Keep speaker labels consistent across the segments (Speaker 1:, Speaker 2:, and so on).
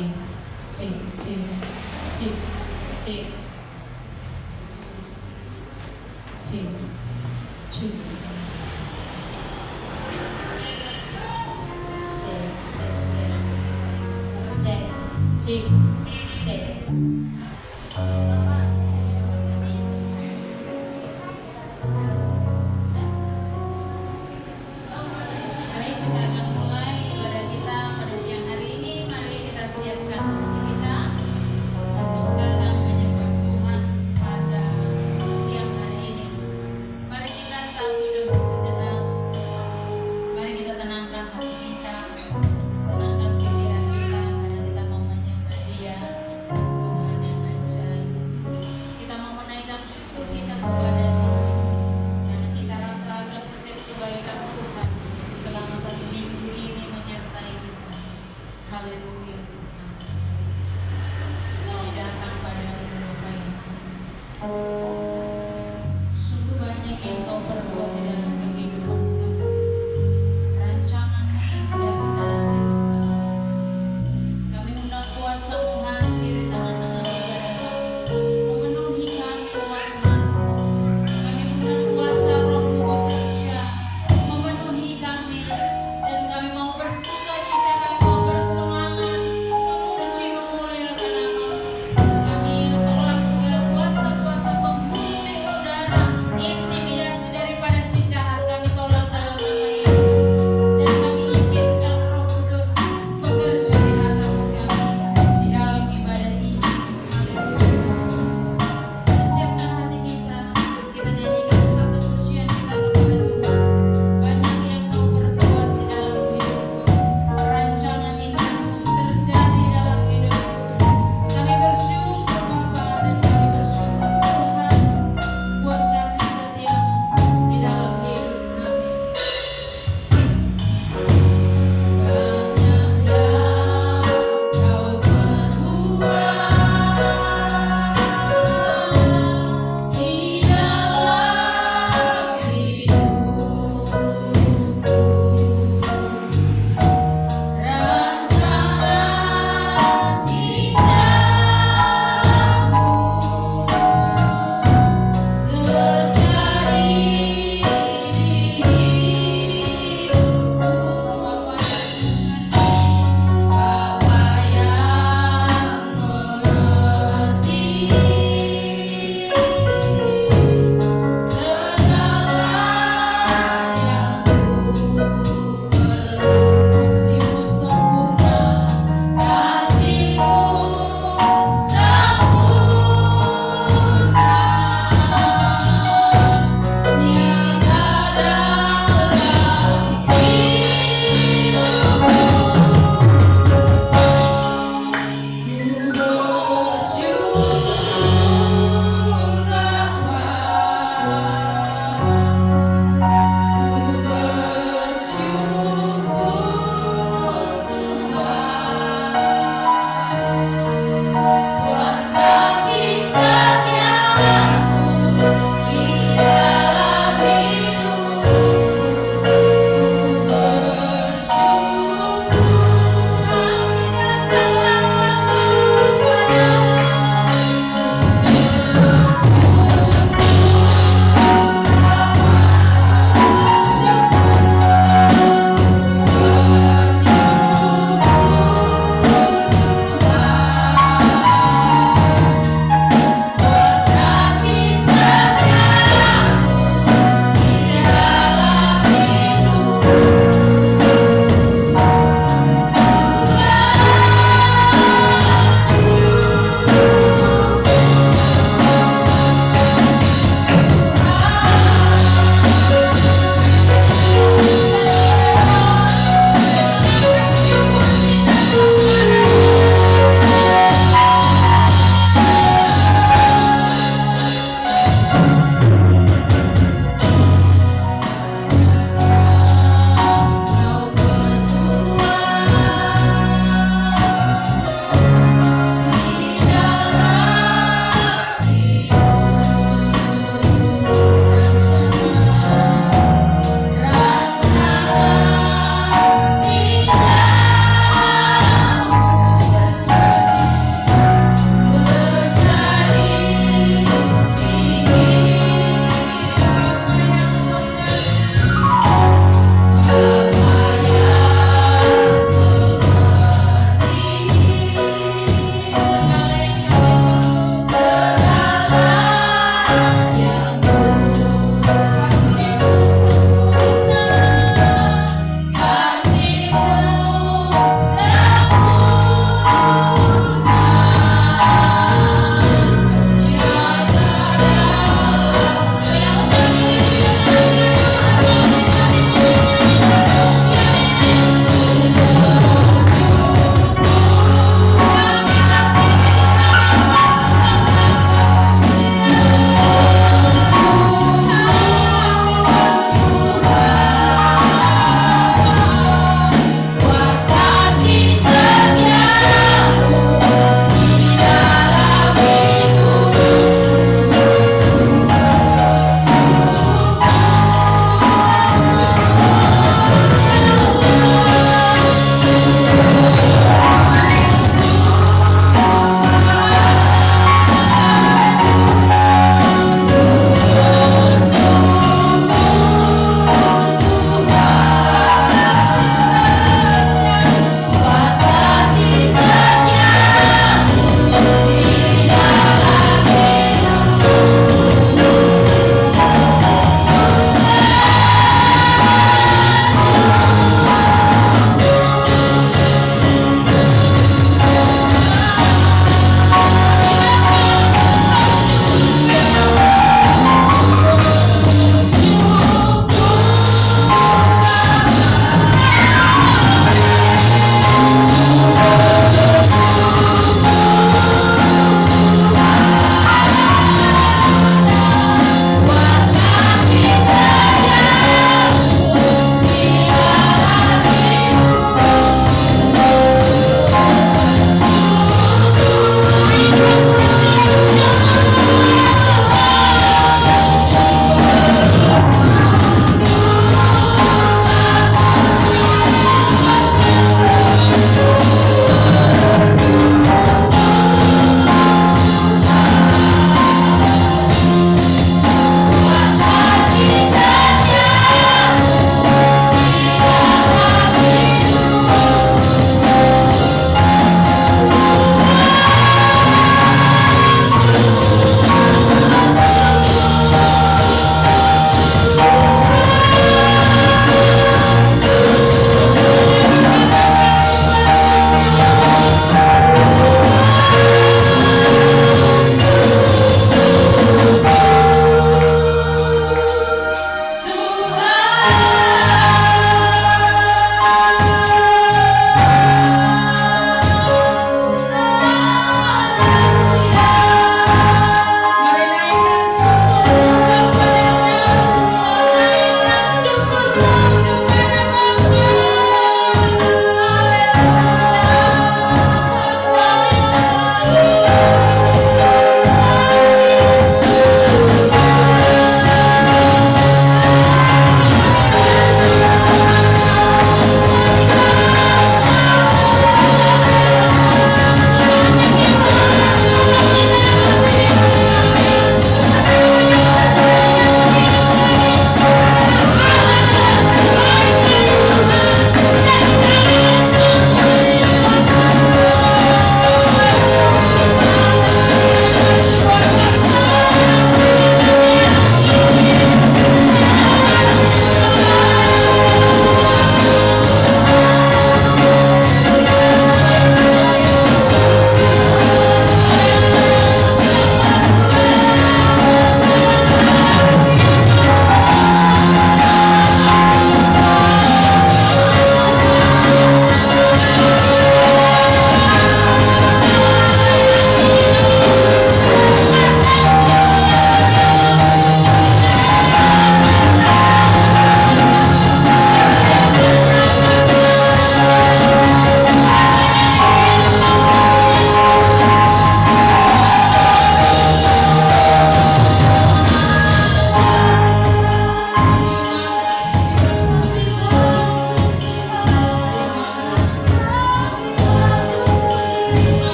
Speaker 1: cek cek cek cek cek cek cek cek Baik, kita akan mulai ibadah kita pada siang hari ini. Mari kita siapkan hati kita untuk datang menyembah Tuhan pada siang hari ini. Mari kita satu duduk sejenak. Mari kita tenangkan hati kita, tenangkan pikiran kita, karena kita mau menyembah Dia, Tuhan yang ajaib.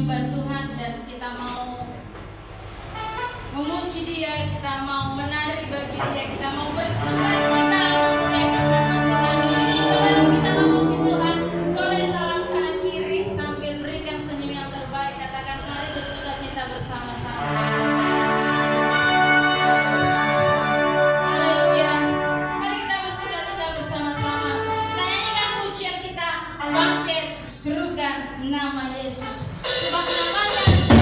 Speaker 1: menyembah Tuhan dan kita mau memuji Dia, kita mau menari bagi Dia, kita mau bersukacita memuliakan nama Tuhan. Sebelum kita memuji Tuhan, boleh salam kanan kiri sambil berikan senyum yang terbaik. Katakan mari bersukacita bersama-sama. Haleluya. Mari kita bersukacita bersama-sama. Kita nyanyikan pujian kita, bangkit serukan nama Yesus. Sebab namanya yang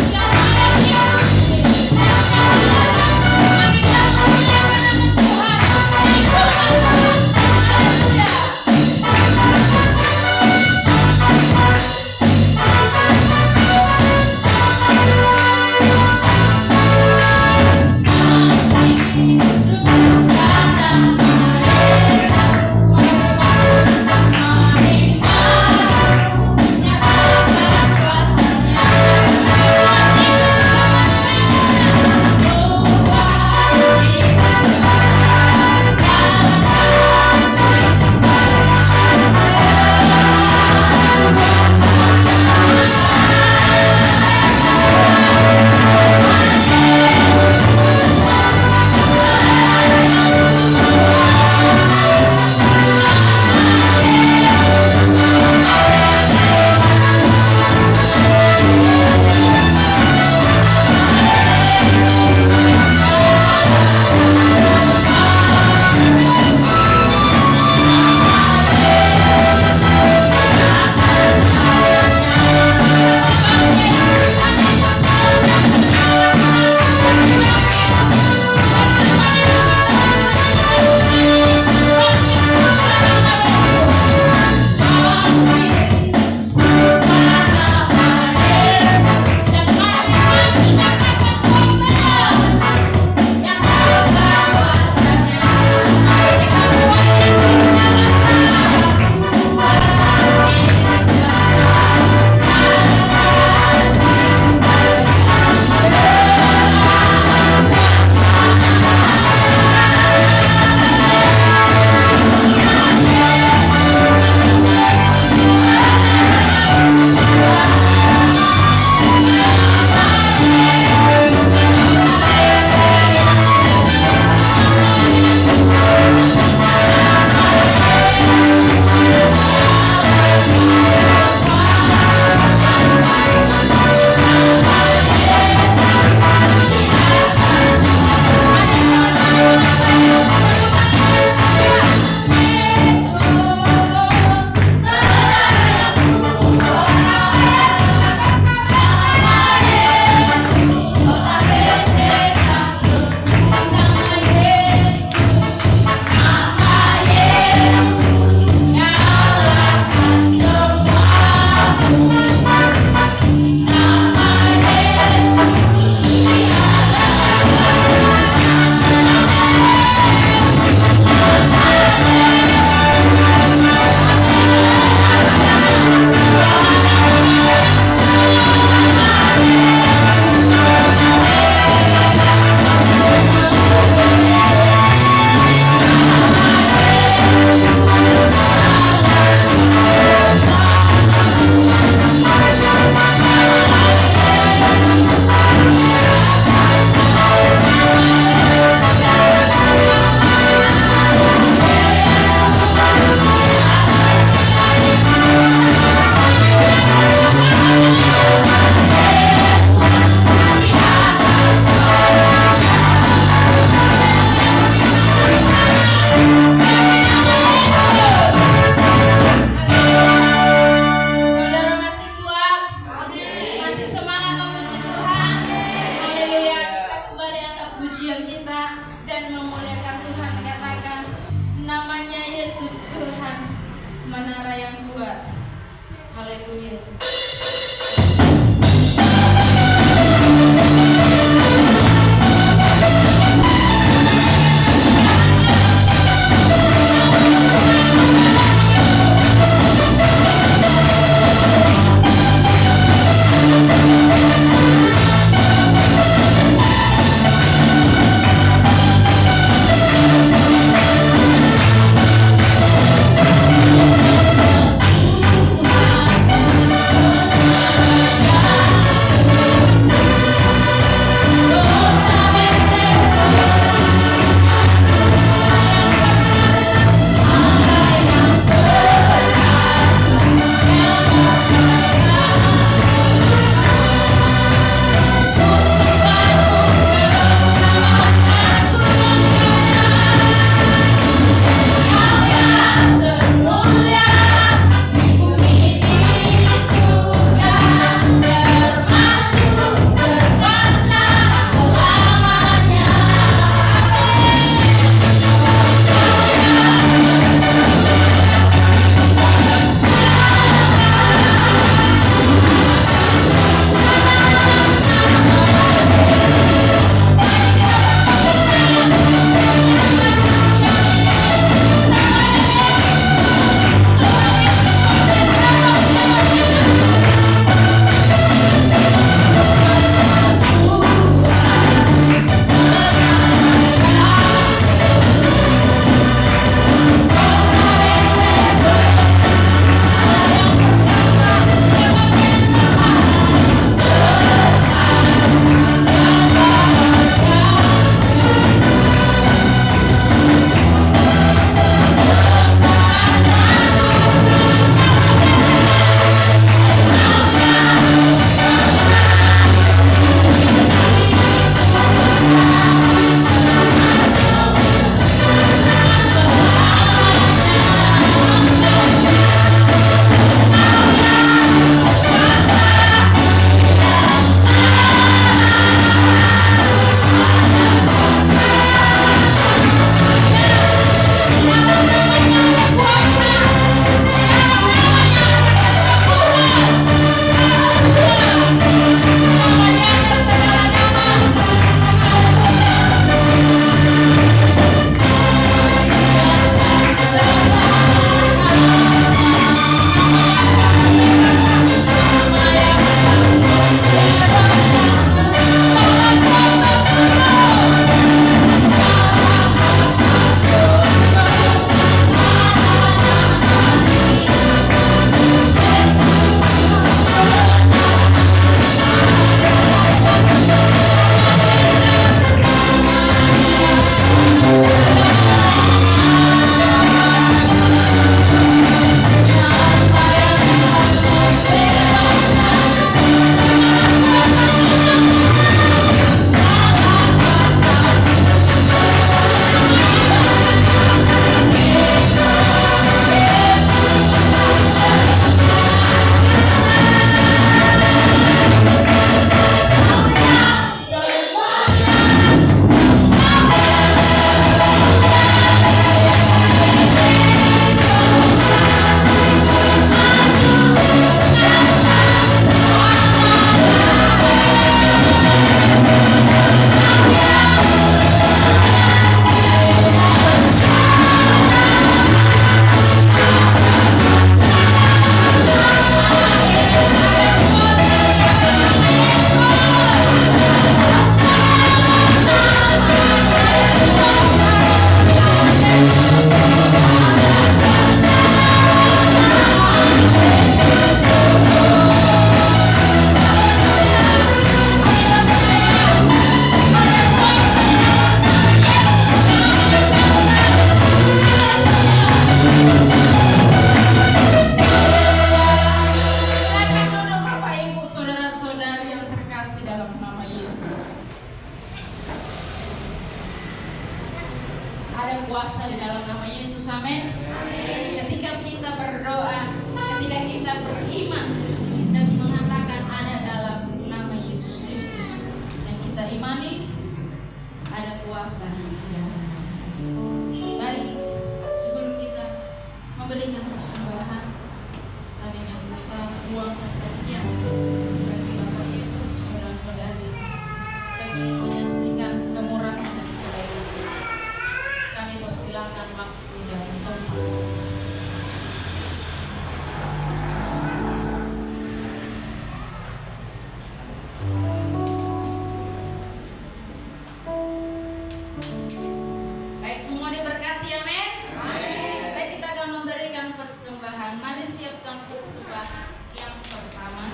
Speaker 1: ruang kesaksian bagi Bapak Ibu, saudara-saudari yang ingin menyaksikan kemurahan dan kebaikan Tuhan. Kami persilakan waktu dan tempat. Baik, semua diberkati, amin. Baik, kita akan memberikan persembahan. Mari siapkan persembahan yang pertama.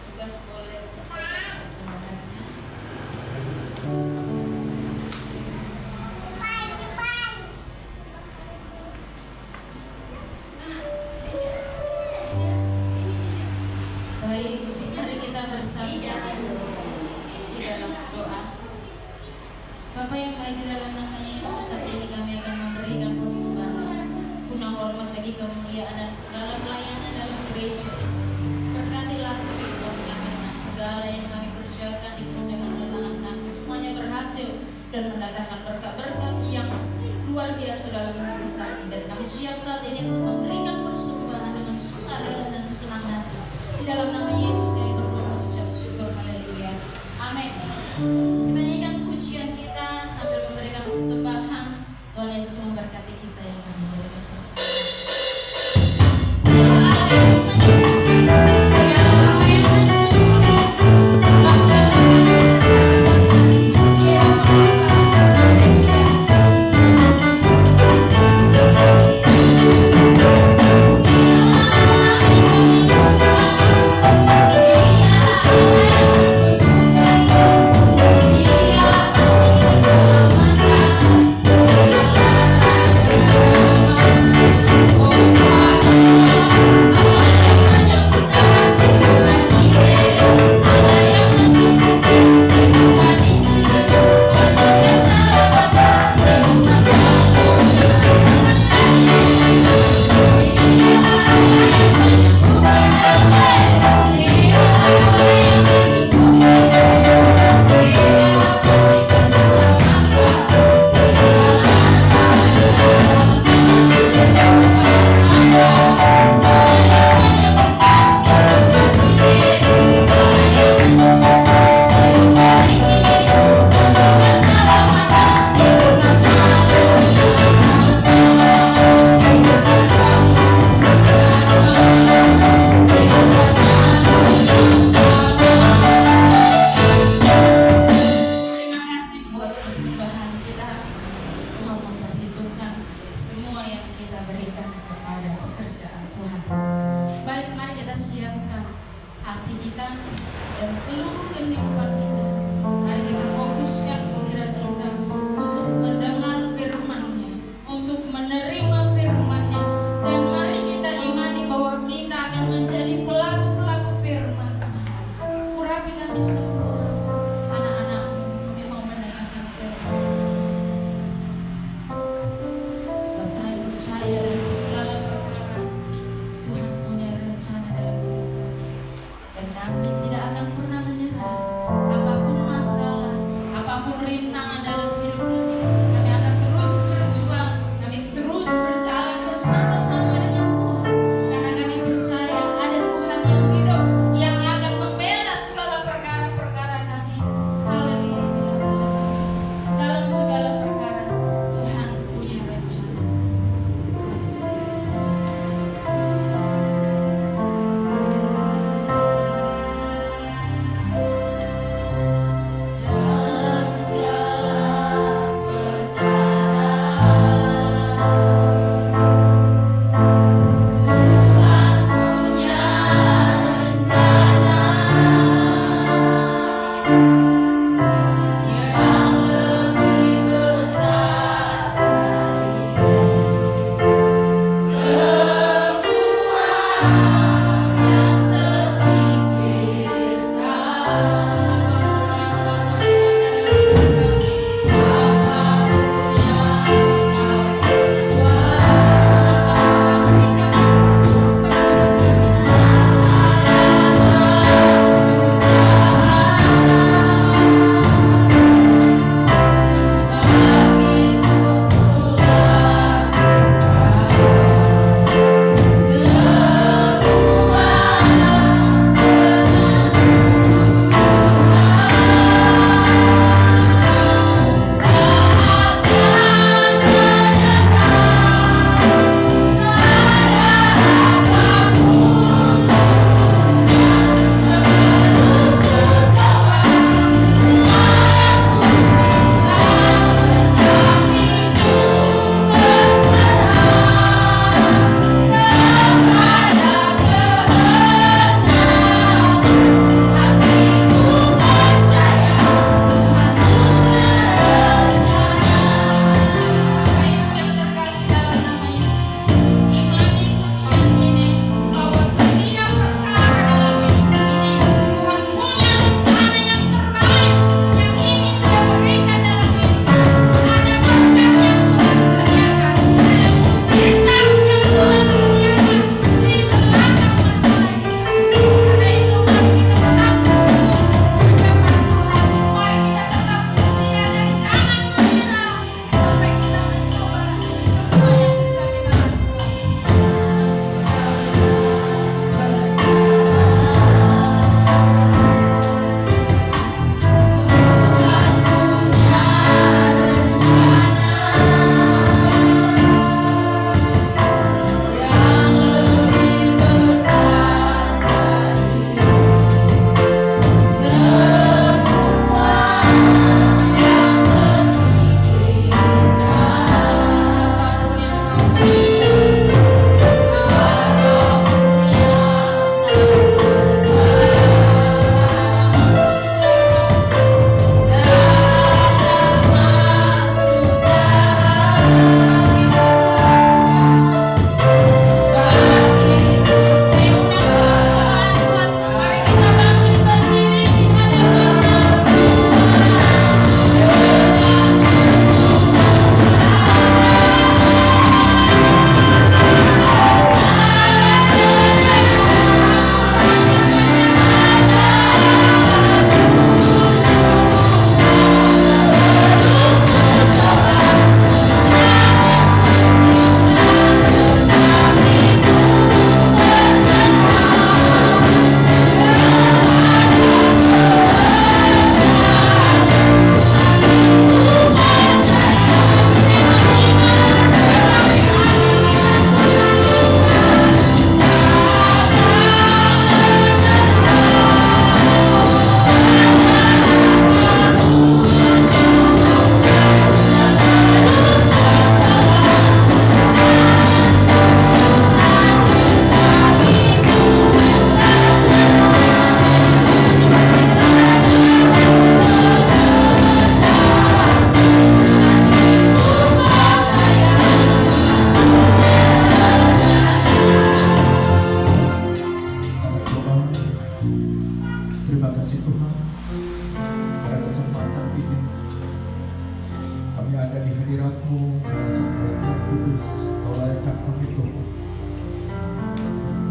Speaker 1: Tugas boleh siapkan persembahannya. Baik, mari kita bersama di dalam doa. Bapa yang baik, di dalam nama Yesus, saat ini kami akan memberikan persembahan guna hormat bagi kemuliaan dan segala pelayanan dalam gereja. Berkatilah Tuhan kami dengan segala yang kami kerjakan, dikerjakan oleh tangan kami, semuanya berhasil dan mendatangkan berkat-berkat yang luar biasa dalam hidup kami. Dan kami siap saat ini untuk memberikan persembahan dengan sukarela dan senang hati. Di dalam nama Yesus kami berdoa mengucap syukur, haleluya, amin. Kita nyanyikan pujian kita sambil memberikan persembahan. Tuhan Yesus memberkati kita yang kami memberikan persembahan.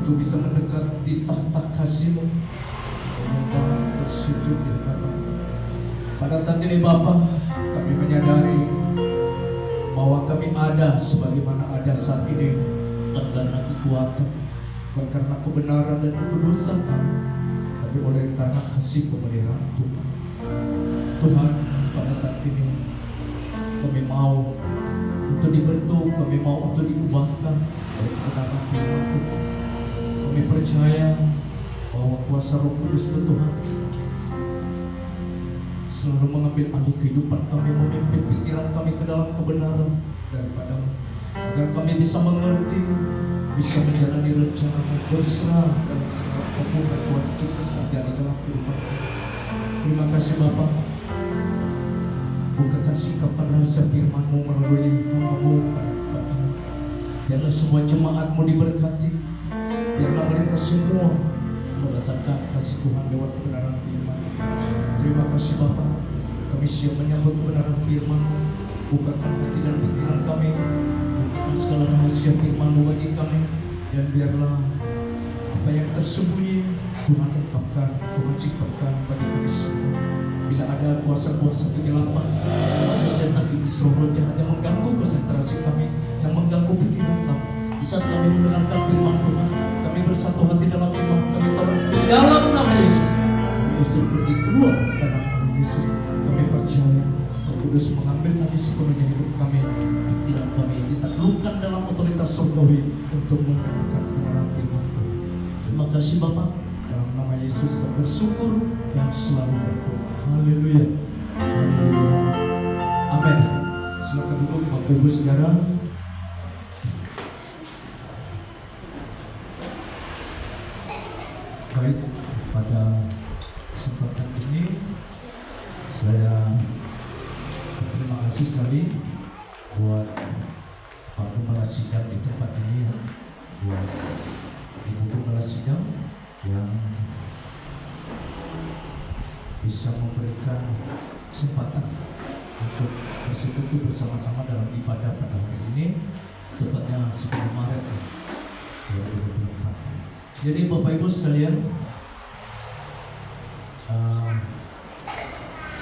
Speaker 2: untuk bisa mendekat di tahta kasih-Mu, menyembah, bersujud di hadapan. Pada saat ini Bapa, kami menyadari bahwa kami ada sebagaimana ada saat ini bukan karena kekuatan, bukan karena kebenaran dan kekudusan kami, tapi oleh karena kasih pemeliharaan Tuhan. Tuhan, pada saat ini kami mau untuk dibentuk, kami mau untuk diubahkan oleh kebenaran firman-Mu. Kami percaya bahwa kuasa Roh Kudus Tuhan selalu mengambil alih kehidupan kami, memimpin pikiran kami ke dalam kebenaran daripada-Mu, agar kami bisa mengerti, bisa menjalani rencana-Mu, berserah dalam segala apapun dan kewajiban terjadi dalam kehidupan kami. Terima kasih Bapa. Bukakan sikapkan rahasia firman-Mu melalui hamba-Mu pada tempat ini. Biarlah semua jemaat-Mu diberkati. Biarlah mereka semua merasakan kasih Tuhan lewat kebenaran firman. Terima kasih Bapa. Kami siap menyambut kebenaran firman-Mu. Bukakan hati dan pikiran kami. Bukakan segala rahasia firman-Mu bagi kami. Dan biarlah apa yang tersembunyi Tuhan ungkapkan, Tuhan ciptakan bagi kami semua. Bila ada kuasa-kuasa kegelapan, kuasa setan iblis roh jahat yang mengganggu konsentrasi kami, yang mengganggu pikiran kami, di saat kami mendengarkan firman Tuhan, kami bersatu hati dalam iman, kami taruh di dalam nama Yesus, kami usir pergi keluar dalam nama Yesus. Kami percaya Roh Kudus mengambil alih sepenuhnya hidup kami, pikiran kami ditaklukkan dalam otoritas surgawi untuk mendengarkan kebenaran firman Tuhan. Terima kasih Bapa. Dalam nama Yesus kami bersyukur yang selalu berdoa. Haleluya. Haleluya. Amin. Silakan duduk Bapak Ibu Saudara. Baik, pada kesempatan ini saya berterima kasih sekali buat Pak Gembala Sidang di tempat ini, buat Ibu Gembala Sidang yang bisa memberikan kesempatan untuk bersekutu bersama-sama dalam ibadah pada hari ini, tepatnya 10 Maret 2024. Jadi Bapak Ibu sekalian,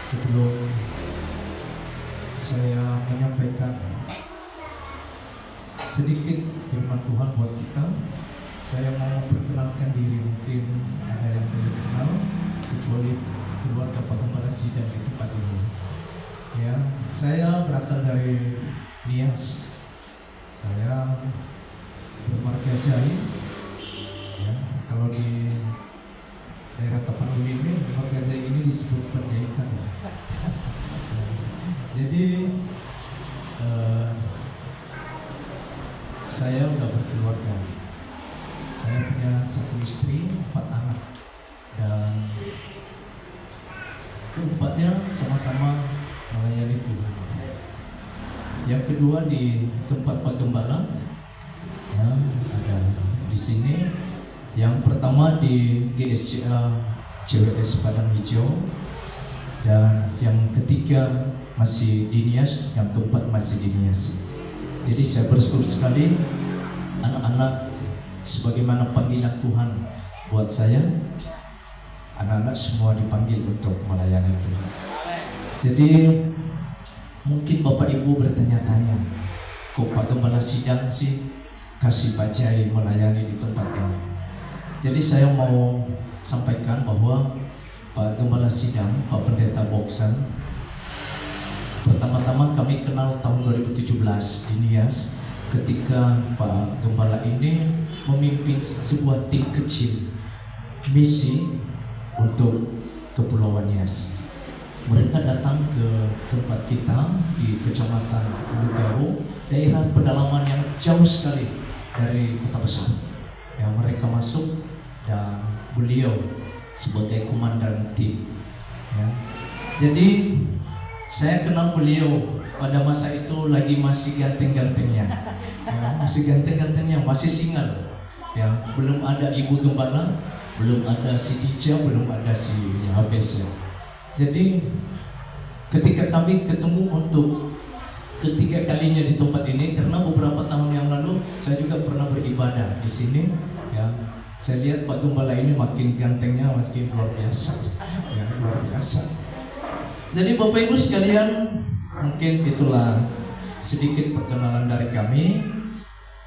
Speaker 2: sebelum saya menyampaikan sedikit firman Tuhan buat kita, saya mau perkenalkan diri. Mungkin ada yang belum kenal, kecuali keluarga Pak Gembala Sidang di tempat ini. Ya, saya berasal dari Nias. Saya bermarga Jai. Ya, kalau di daerah Tapanuli ini, marga Jai ini disebut Penjahitan. Jadi saya udah berkeluarga. Saya punya 1 istri, 4 anak, dan keempatnya sama-sama melayani Tuhan. Yang kedua di tempat Pak Gembala, ya, ada di sini. Yang pertama di GSCA CWS Padang Hijau, dan yang ketiga masih di Nias, yang keempat masih di Nias. Jadi saya bersyukur sekali anak-anak sebagaimana panggilan Tuhan buat saya. Anak-anak semua dipanggil untuk melayani Tuhan. Jadi mungkin Bapak Ibu bertanya-tanya, kok Pak Gembala Sidang sih kasih Pak Jai melayani di tempat ini? Jadi saya mau sampaikan bahwa Pak Gembala Sidang, Pak Pendeta Boksan, pertama-tama kami kenal tahun 2017 di Nias, ketika Pak Gembala ini memimpin sebuah tim kecil misi untuk Kepulauan Nias. Mereka datang ke tempat kita di Kecamatan Ulugaru, daerah pedalaman yang jauh sekali dari kota besar. Ya, mereka masuk dan beliau sebagai komandan tim. Ya. Jadi saya kenal beliau pada masa itu lagi masih ganteng-gantengnya, ya, masih ganteng-gantengnya, masih single. Ya, belum ada Ibu Gembala, belum ada si Dija, belum ada si Habes. Ya. Jadi ketika kami ketemu untuk ketiga kalinya di tempat ini, karena beberapa tahun yang lalu saya juga pernah beribadah di sini, ya, Saya lihat Pak Gembala ini makin gantengnya makin luar biasa. Ya, luar biasa. Jadi Bapak Ibu sekalian, mungkin itulah sedikit perkenalan dari kami.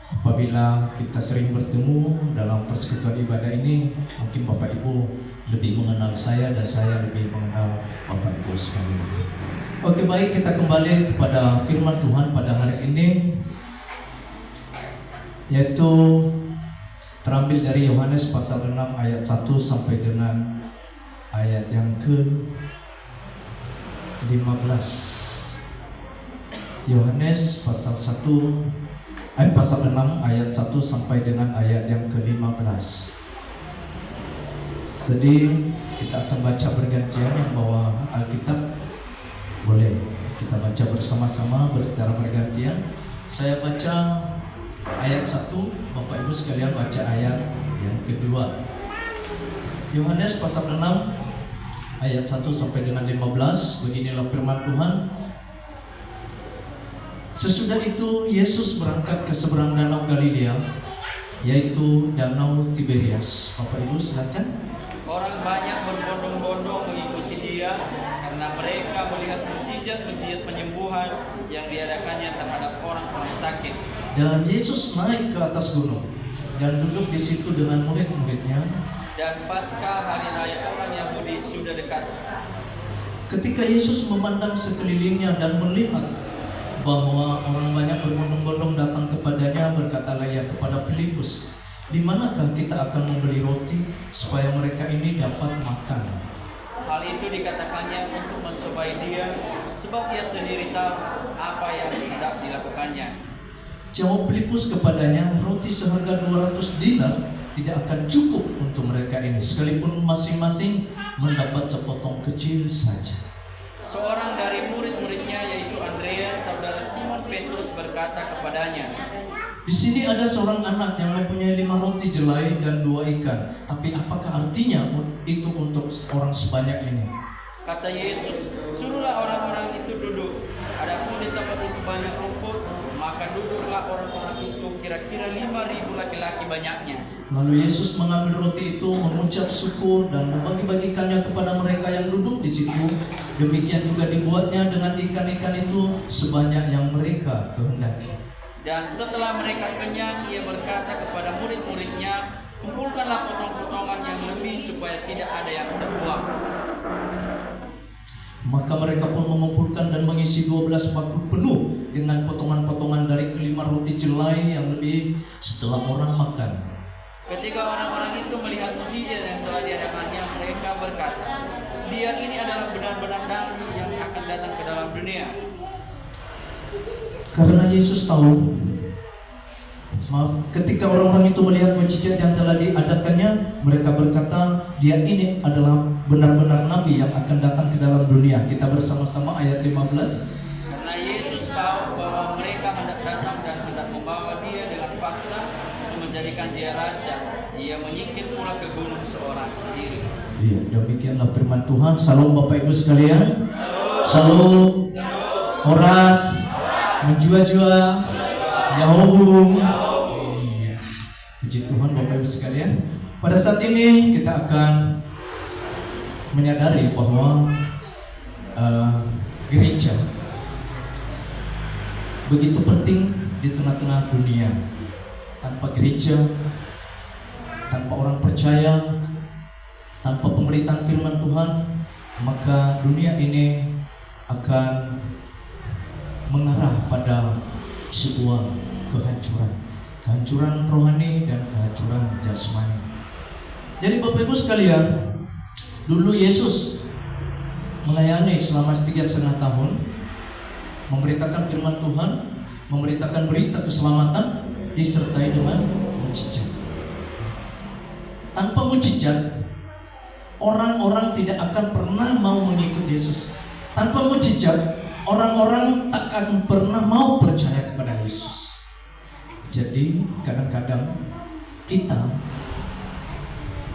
Speaker 2: Apabila kita sering bertemu dalam persekutuan ibadah ini, mungkin Bapak Ibu lebih mengenal saya dan saya lebih mengenal Bapak Ibu sekalian. Oke, baik, kita kembali kepada firman Tuhan pada hari ini, yaitu terambil dari Yohanes pasal 6 ayat 1 sampai dengan ayat yang ke-15. Yohanes pasal 6 ayat 1 sampai dengan ayat yang ke-15. Jadi kita akan baca bergantian yang bawa Alkitab. Boleh kita baca bersama-sama secara bergantian. Saya baca ayat 1, Bapak Ibu sekalian baca ayat yang kedua. Yohanes pasal 6 ayat 1 sampai dengan 15. Beginilah firman Tuhan. Sesudah itu Yesus berangkat ke seberang danau Galilea, yaitu danau Tiberias. Bapak Ibu silakan.
Speaker 3: Orang banyak berbondong-bondong mengikuti dia karena mereka melihat mujizat-mujizat penyembuhan yang diadakannya terhadap orang-orang sakit.
Speaker 2: Dan Yesus naik ke atas gunung dan duduk di situ dengan murid-muridnya.
Speaker 3: Dan Paskah hari raya orang Yahudi sudah dekat.
Speaker 2: Ketika Yesus memandang sekelilingnya dan melihat bahwa orang banyak berbondong-bondong datang kepadanya, berkatalah ia kepada Filipus, "Di manakah kita akan membeli roti supaya mereka ini dapat makan?"
Speaker 3: Hal itu dikatakannya untuk mencobai dia, sebab ia sendiri tahu apa yang hendak dilakukannya.
Speaker 2: Jawab Filipus kepadanya, "Roti seharga 200 dinar tidak akan cukup untuk mereka ini, sekalipun masing-masing mendapat sepotong kecil saja."
Speaker 3: Seorang dari murid-muridnya, yaitu Andreas, saudara Simon Petrus, berkata kepadanya,
Speaker 2: "Di sini ada seorang anak yang mempunyai 5 roti jelai dan 2 ikan. Tapi apakah artinya itu untuk orang sebanyak ini?"
Speaker 3: Kata Yesus, "Suruhlah orang-orang itu duduk. Adapun di tempat itu banyak rumput, maka duduklah orang-orang itu, kira-kira 5.000 laki-laki banyaknya."
Speaker 2: Lalu Yesus mengambil roti itu, mengucap syukur dan membagi-bagikannya kepada mereka yang duduk di situ. Demikian juga dibuatnya dengan ikan-ikan itu sebanyak yang mereka kehendaki.
Speaker 3: Dan setelah mereka kenyang, ia berkata kepada murid-muridnya, "Kumpulkanlah potong-potongan yang lebih supaya tidak ada yang terbuang."
Speaker 2: Maka mereka pun mengumpulkan dan mengisi 12 bakul penuh dengan potongan-potongan dari kelima roti jelai yang lebih setelah orang makan.
Speaker 3: Ketika orang-orang itu melihat mukjizat yang telah diadakannya, mereka berkata, "Dia ini adalah benar-benar nabi yang akan datang ke dalam dunia."
Speaker 2: Karena Yesus tahu, ketika orang-orang itu melihat mukjizat yang telah diadakannya, mereka berkata, "Dia ini adalah benar-benar nabi yang akan datang ke dalam dunia." Kita bersama-sama ayat 15.
Speaker 3: Karena Yesus tahu bahwa mereka hendak datang dan hendak membawa dia dengan paksa untuk menjadikan dia raja, ia menyingkir pula ke gunung seorang sendiri.
Speaker 2: Iya, demikianlah firman Tuhan. Salam Bapak Ibu sekalian. Salam. Horas. Menjua-jua. Yahoo. Iya. Puji Tuhan Bapak Ibu sekalian. Pada saat ini kita akan menyadari bahwa gereja begitu penting di tengah-tengah dunia. Tanpa gereja, tanpa orang percaya, tanpa pemberitaan firman Tuhan, maka dunia ini akan mengarah pada sebuah kehancuran rohani dan kehancuran jasmani. Jadi Bapak Ibu sekalian, dulu Yesus melayani selama 3,5 tahun, memberitakan firman Tuhan, memberitakan berita keselamatan, disertai dengan mukjizat. Tanpa mukjizat, orang-orang tidak akan pernah mau mengikut Yesus. Tanpa mukjizat, orang-orang tak akan pernah mau percaya kepada Yesus. Jadi kadang-kadang kita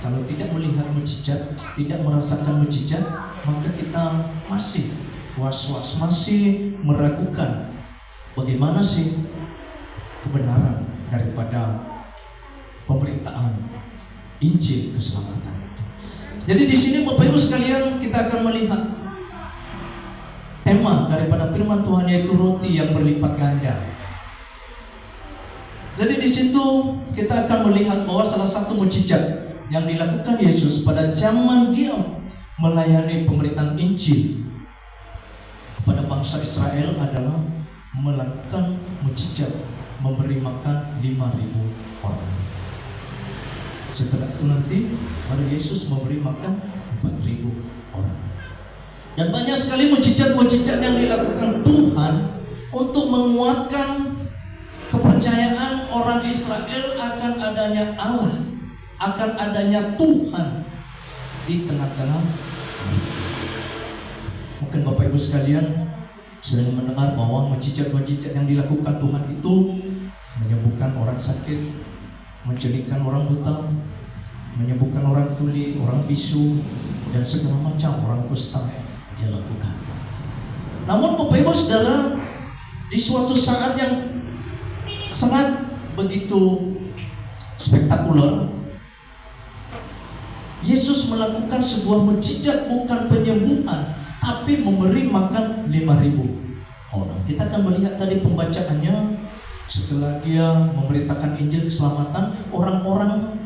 Speaker 2: kalau tidak melihat mukjizat, tidak merasakan mukjizat, maka kita masih was-was, masih meragukan bagaimana sih kebenaran daripada pemberitaan Injil keselamatan. Jadi di sini Bapak Ibu sekalian, kita akan melihat tema daripada firman Tuhan, yaitu roti yang berlipat ganda. Jadi di situ kita akan melihat bahwa salah satu mukjizat yang dilakukan Yesus pada zaman dia melayani pemberitaan Injil kepada bangsa Israel adalah melakukan mukjizat memberi makan 5.000 orang. Setelah itu nanti baru Yesus memberi makan 4.000 orang. Dan banyak sekali mukjizat-mukjizat yang dilakukan Tuhan untuk menguatkan kepercayaan orang Israel akan adanya Allah, akan adanya Tuhan di tengah-tengah. Mungkin Bapak Ibu sekalian sering mendengar bahwa mukjizat-mukjizat yang dilakukan Tuhan itu menyembuhkan orang sakit, mencelingkan orang buta, menyembuhkan orang tuli, orang bisu, dan segala macam orang kusta dia lakukan. Namun Bapak Ibu Saudara, di suatu saat yang sangat begitu spektakuler, Yesus melakukan sebuah mukjizat, bukan penyembuhan, tapi memberi makan 5.000 orang. Kita akan melihat tadi pembacaannya. Setelah dia memberitakan Injil keselamatan, orang-orang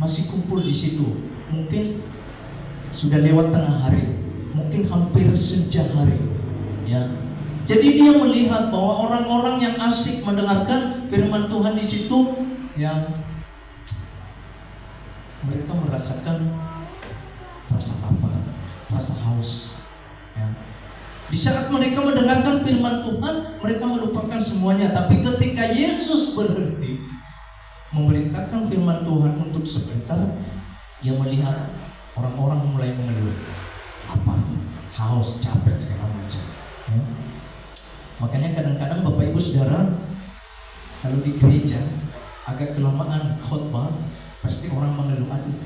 Speaker 2: masih kumpul di situ. Mungkin sudah lewat tengah hari, mungkin hampir senja hari, ya. Jadi dia melihat bahwa orang-orang yang asik mendengarkan firman Tuhan di situ, ya, mereka merasakan rasa lapar, rasa haus, ya. Di saat mereka mendengarkan firman Tuhan, mereka melupakan semuanya. Tapi ketika Yesus berhenti memberitakan firman Tuhan untuk sebentar, dia melihat orang-orang mulai mengeluh, lapar, haus, capek, segala macam, ya. Makanya kadang-kadang Bapak Ibu Saudara, kalau di gereja agak kelamaan khotbah, pasti orang mengeluh, aduh,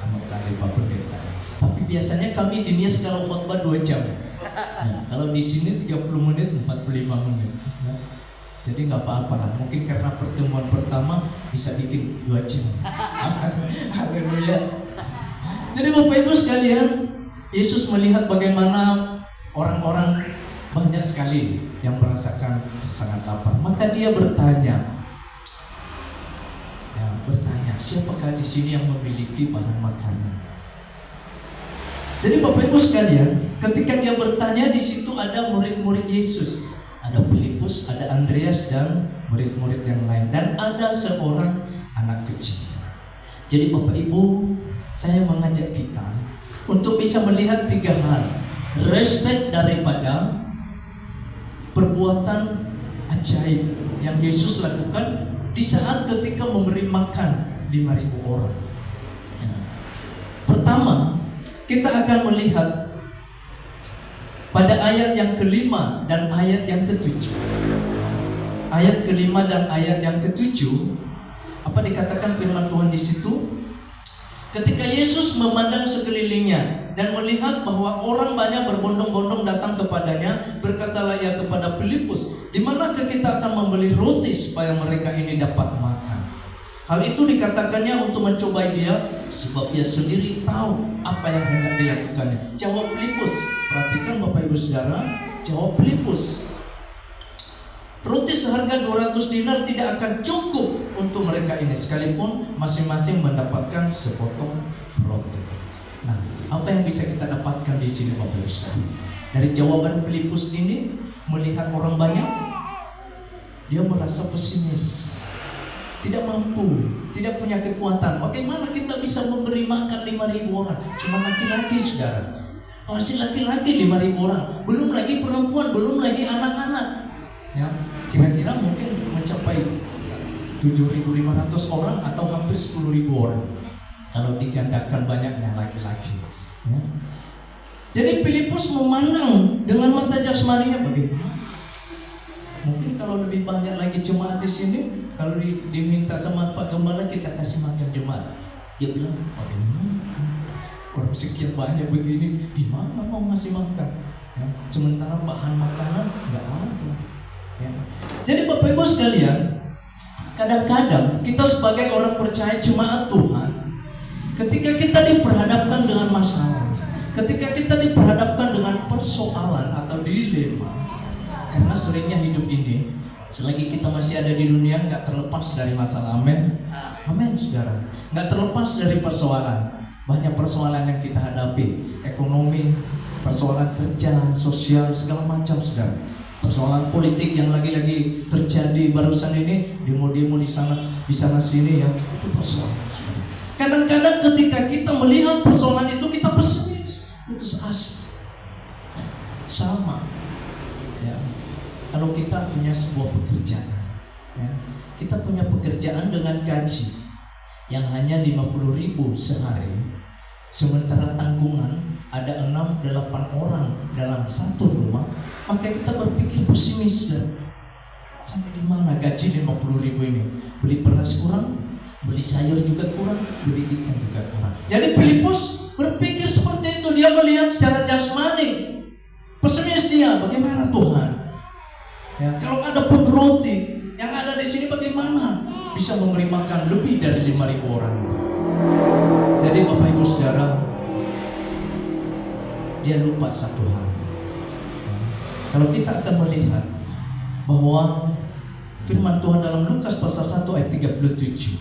Speaker 2: lama kali Pak Pendeta. Tapi biasanya kami di Nias kalau khotbah 2 jam. Nah, kalau di sini 30 menit, 45 menit. Ya. Jadi nggak apa-apa lah. Mungkin karena pertemuan pertama bisa bikin 2 jam. Haleluya. Jadi Bapak Ibu sekalian, Yesus melihat bagaimana orang-orang banyak sekali yang merasakan sangat lapar. Maka dia bertanya, siapakah di sini yang memiliki bahan makanan? Jadi Bapak Ibu sekalian, ketika dia bertanya, di situ ada murid-murid Yesus, ada Filipus, ada Andreas, dan murid-murid yang lain, dan ada seorang anak kecil. Jadi Bapak Ibu, saya mengajak kita untuk bisa melihat 3 hal. Respect daripada perbuatan ajaib yang Yesus lakukan di saat ketika memberi makan 5.000 orang. Ya. Pertama, kita akan melihat pada ayat yang ke-5 dan ayat yang ke-7. Ayat ke-5 dan ayat yang ke-7, apa dikatakan firman Tuhan di situ? Ketika Yesus memandang sekelilingnya dan melihat bahwa orang banyak berbondong-bondong datang kepadanya, berkatalah ia kepada Filipus, di manakah kita akan membeli roti supaya mereka ini dapat makan? Hal itu dikatakannya untuk mencobai dia, sebab dia sendiri tahu apa yang hendak dilakukannya. Jawab Filipus, perhatikan Bapak Ibu Saudara, jawab Filipus, roti seharga 200 dinar tidak akan cukup untuk mereka ini, sekalipun masing-masing mendapatkan sepotong roti. Nah, apa yang bisa kita dapatkan di sini Bapak Ibu Saudara? Dari jawaban Filipus ini, melihat orang banyak, dia merasa pesimis, tidak mampu, tidak punya kekuatan. Bagaimana kita bisa memberi makan 5.000 orang? Cuma laki-laki Saudara, masih laki-laki 5.000 orang, belum lagi perempuan, belum lagi anak-anak. Ya, kira-kira mungkin mencapai 7.500 orang atau hampir 10.000 orang kalau digandakan banyaknya laki-laki. Ya. Jadi Filipus memandang dengan mata jasmaninya bagaimana? Mungkin kalau lebih banyak lagi jemaat di sini, kalau diminta sama Pak Gembala kita kasih makan jemaat, dia bilang, bagaimana? Orang sekian banyak begini, di mana mau ngasih makan? Ya. Sementara bahan makanan nggak ada. Ya. Jadi Bapak Ibu sekalian, kadang-kadang kita sebagai orang percaya jemaat Tuhan, ketika kita diperhadapkan dengan masalah, ketika kita diperhadapkan dengan persoalan atau dilema, karena seringnya hidup ini, selagi kita masih ada di dunia, nggak terlepas dari masalah. Amin, amin saudara. Nggak terlepas dari persoalan. Banyak persoalan yang kita hadapi, ekonomi, persoalan kerja, sosial, segala macam saudara. Persoalan politik yang lagi-lagi terjadi barusan ini, demo-demo di sana sini, ya itu persoalan saudara. Kadang-kadang ketika kita melihat persoalan itu, kita pesimis, putus asa. Sama ya, kalau kita punya sebuah pekerjaan ya, kita punya pekerjaan dengan gaji yang hanya 50.000 sehari, sementara tanggungan ada 6-8 orang dalam satu rumah, maka kita berpikir pesimis dan sampai di mana gaji 50.000 ini? Beli beras kurang, beli sayur juga kurang, beli ikan juga kurang. Jadi Filipus berpikir seperti itu, dia melihat secara jasmani, pesimis dia, bagaimana Tuhan? Ya, kalau ada pun roti yang ada di sini, bagaimana bisa memberi makan lebih dari 5.000 orang itu? Jadi Bapak Ibu Saudara, dia lupa satu hal. Kalau kita akan melihat bahwa firman Tuhan dalam Lukas pasal 1 ayat 37,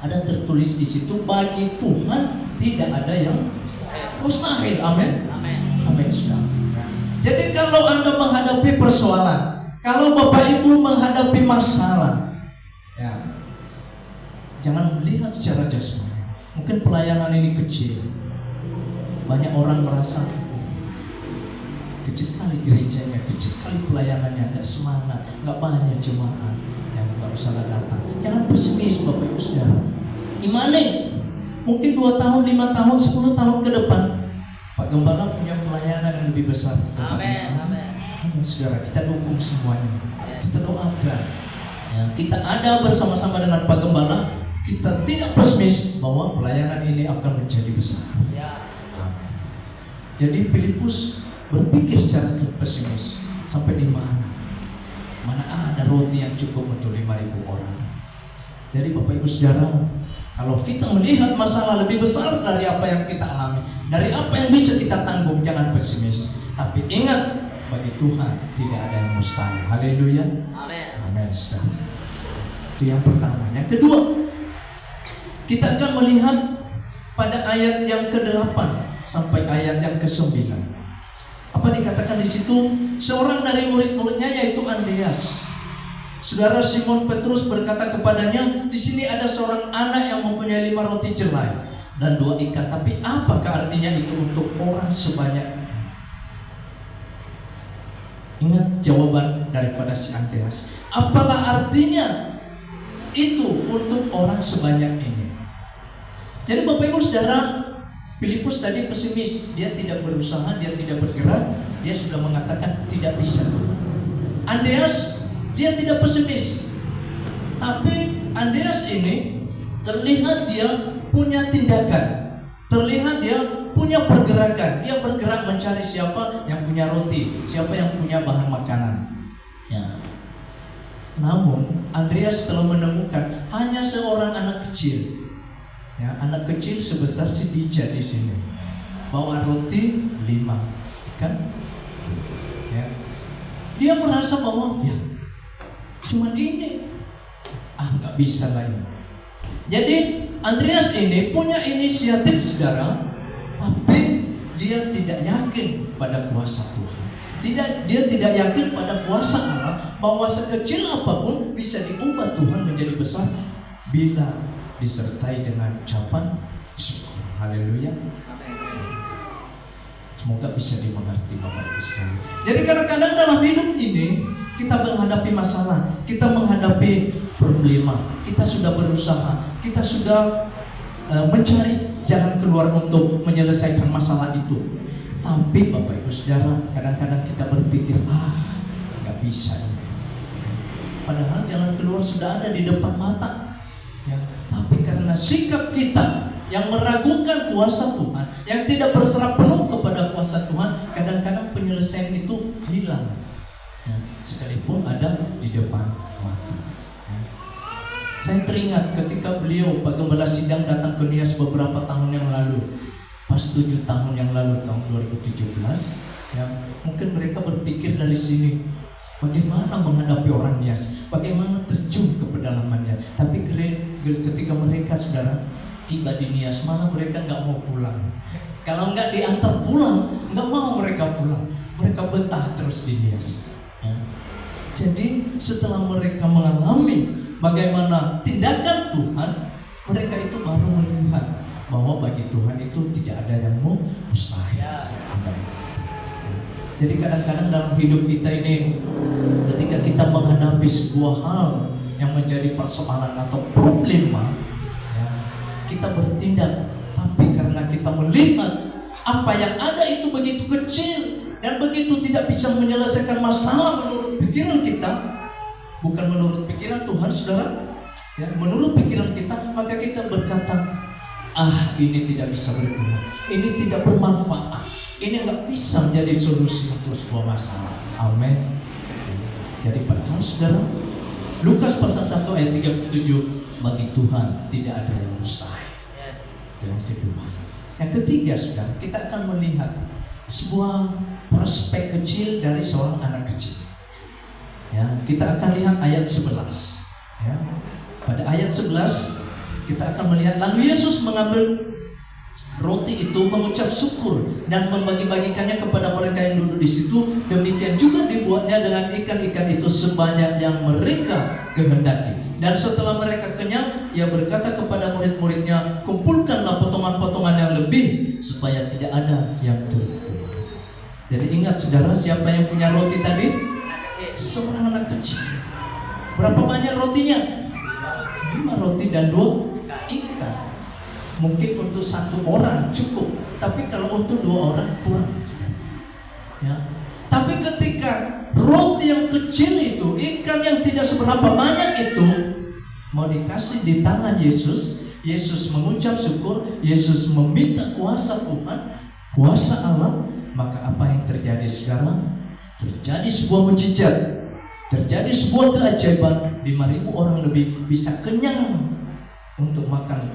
Speaker 2: ada tertulis di situ, bagi Tuhan tidak ada yang mustahil. Amin. Amin. Jadi kalau Anda menghadapi persoalan, kalau Bapak Ibu menghadapi masalah, ya, jangan melihat secara jasmani. Mungkin pelayanan ini kecil, banyak orang merasa kecil kali gerejanya, kecil kali pelayanannya, nggak semangat, nggak banyak jemaat, yang nggak usah datang. Jangan pesimis Bapak Ibu Saudara. Gimana? Mungkin 2 tahun, 5 tahun, 10 tahun ke depan, Pak Gembala punya pelayanan yang lebih besar.
Speaker 3: Amin.
Speaker 2: Amin saudara, kita dukung semuanya, kita doakan. Ya, kita ada bersama-sama dengan Pak Gembala, kita tidak pesimis bahwa pelayanan ini akan menjadi besar. Amin. Jadi Filipus berpikir secara pesimis, sampai di mana? Mana ada roti yang cukup untuk 5.000 orang? Jadi Bapak Ibu Saudara, kalau kita melihat masalah lebih besar dari apa yang kita alami, dari apa yang bisa kita tanggung, jangan pesimis. Tapi ingat, bagi Tuhan tidak ada yang mustahil. Haleluya.
Speaker 3: Amin.
Speaker 2: Amin. Itu yang pertama. Yang kedua, kita akan melihat pada ayat yang ke-8 sampai ayat yang ke-9. Apa dikatakan di situ? Seorang dari murid-muridnya yaitu Andreas, saudara Simon Petrus, berkata kepadanya, di sini ada seorang anak yang mempunyai 5 roti jelai dan 2 ikan. Tapi apakah artinya itu untuk orang sebanyak? Ingat jawaban daripada si Andreas. Apalah artinya itu untuk orang sebanyak ini? Jadi Bapak Ibu Saudara, Filipus tadi pesimis, dia tidak berusaha, dia tidak bergerak, dia sudah mengatakan tidak bisa Tuhan. Andreas, dia tidak pesimis, tapi Andreas ini terlihat dia punya tindakan, terlihat dia punya pergerakan, dia bergerak mencari siapa yang punya roti, siapa yang punya bahan makanan. Ya. Namun Andreas telah menemukan hanya seorang anak kecil. Ya, anak kecil sebesar si Dija di sini, bawa roti 5 kan? Ya. Dia merasa bahwa ya cuma ini, nggak bisa lain. Jadi Andreas ini punya inisiatif saudara, tapi dia tidak yakin pada kuasa Tuhan. Dia tidak yakin pada kuasa Allah bahwa sekecil apapun bisa diubah Tuhan menjadi besar bila disertai dengan ucapan syukur. Haleluya. Semoga bisa dimengerti Bapak Ibu sekalian. Jadi kadang-kadang dalam hidup ini kita menghadapi masalah, kita menghadapi problema, kita sudah berusaha, kita sudah mencari jalan keluar untuk menyelesaikan masalah itu. Tapi Bapak Ibu Saudara, kadang-kadang kita berpikir, nggak bisa. Padahal jalan keluar sudah ada di depan mata. Ya, tapi karena sikap kita yang meragukan kuasa Tuhan, yang tidak berserah penuh kepada kuasa Tuhan, kadang-kadang penyelesaian itu hilang. Ya, sekalipun ada di depan mata. Ya. Saya teringat ketika beliau Pak Gembala Sidang datang ke Nias beberapa tahun yang lalu, pas 7 tahun yang lalu, tahun 2017, ya, mungkin mereka berpikir dari sini, bagaimana menghadapi orang Nias, bagaimana terjun ke pedalamannya. Tapi ketika mereka, saudara, tiba di Nias, mana mereka nggak mau pulang. Kalau nggak diantar pulang, nggak mau mereka pulang. Mereka betah terus di Nias. Ya. Jadi setelah mereka mengalami bagaimana tindakan Tuhan, mereka itu baru melihat bahwa bagi Tuhan itu tidak ada yang mustahil. Jadi kadang-kadang dalam hidup kita ini, ketika kita menghadapi sebuah hal yang menjadi persoalan atau problema, ya, kita bertindak. Tapi karena kita melihat apa yang ada itu begitu kecil dan begitu tidak bisa menyelesaikan masalah menurut pikiran kita, bukan menurut pikiran Tuhan, saudara, ya, menurut pikiran kita, maka kita berkata, ini tidak bisa berguna, ini tidak bermanfaat, ini nggak bisa menjadi solusi untuk sebuah masalah. Amin. Jadi padahal, saudara, Lukas pasal 1 ayat 37, bagi Tuhan tidak ada yang mustahil. Itu yang kedua. Yang ketiga, saudara, kita akan melihat sebuah prospek kecil dari seorang anak kecil. Ya, kita akan lihat ayat 11. Ya, pada ayat 11 kita akan melihat, lalu Yesus mengambil roti itu, mengucap syukur dan membagi-bagikannya kepada mereka yang duduk di situ. Demikian juga dibuatnya dengan ikan-ikan itu sebanyak yang mereka kehendaki. Dan setelah mereka kenyang, ia berkata kepada murid-muridnya, kumpulkanlah potongan-potongan yang lebih supaya tidak ada yang terkurang. Jadi ingat, saudara, siapa yang punya roti tadi? Seorang anak kecil. Berapa banyak rotinya? 5 roti dan 2 ikan. Mungkin untuk 1 orang cukup, tapi kalau untuk 2 orang kurang. Ya. Tapi ketika roti yang kecil itu, ikan yang tidak seberapa banyak itu mau dikasih di tangan Yesus, Yesus mengucap syukur, Yesus meminta kuasa Tuhan, kuasa Allah, maka apa yang terjadi sekarang? Terjadi sebuah mujizat, terjadi sebuah keajaiban. 5.000 orang lebih bisa kenyang untuk makan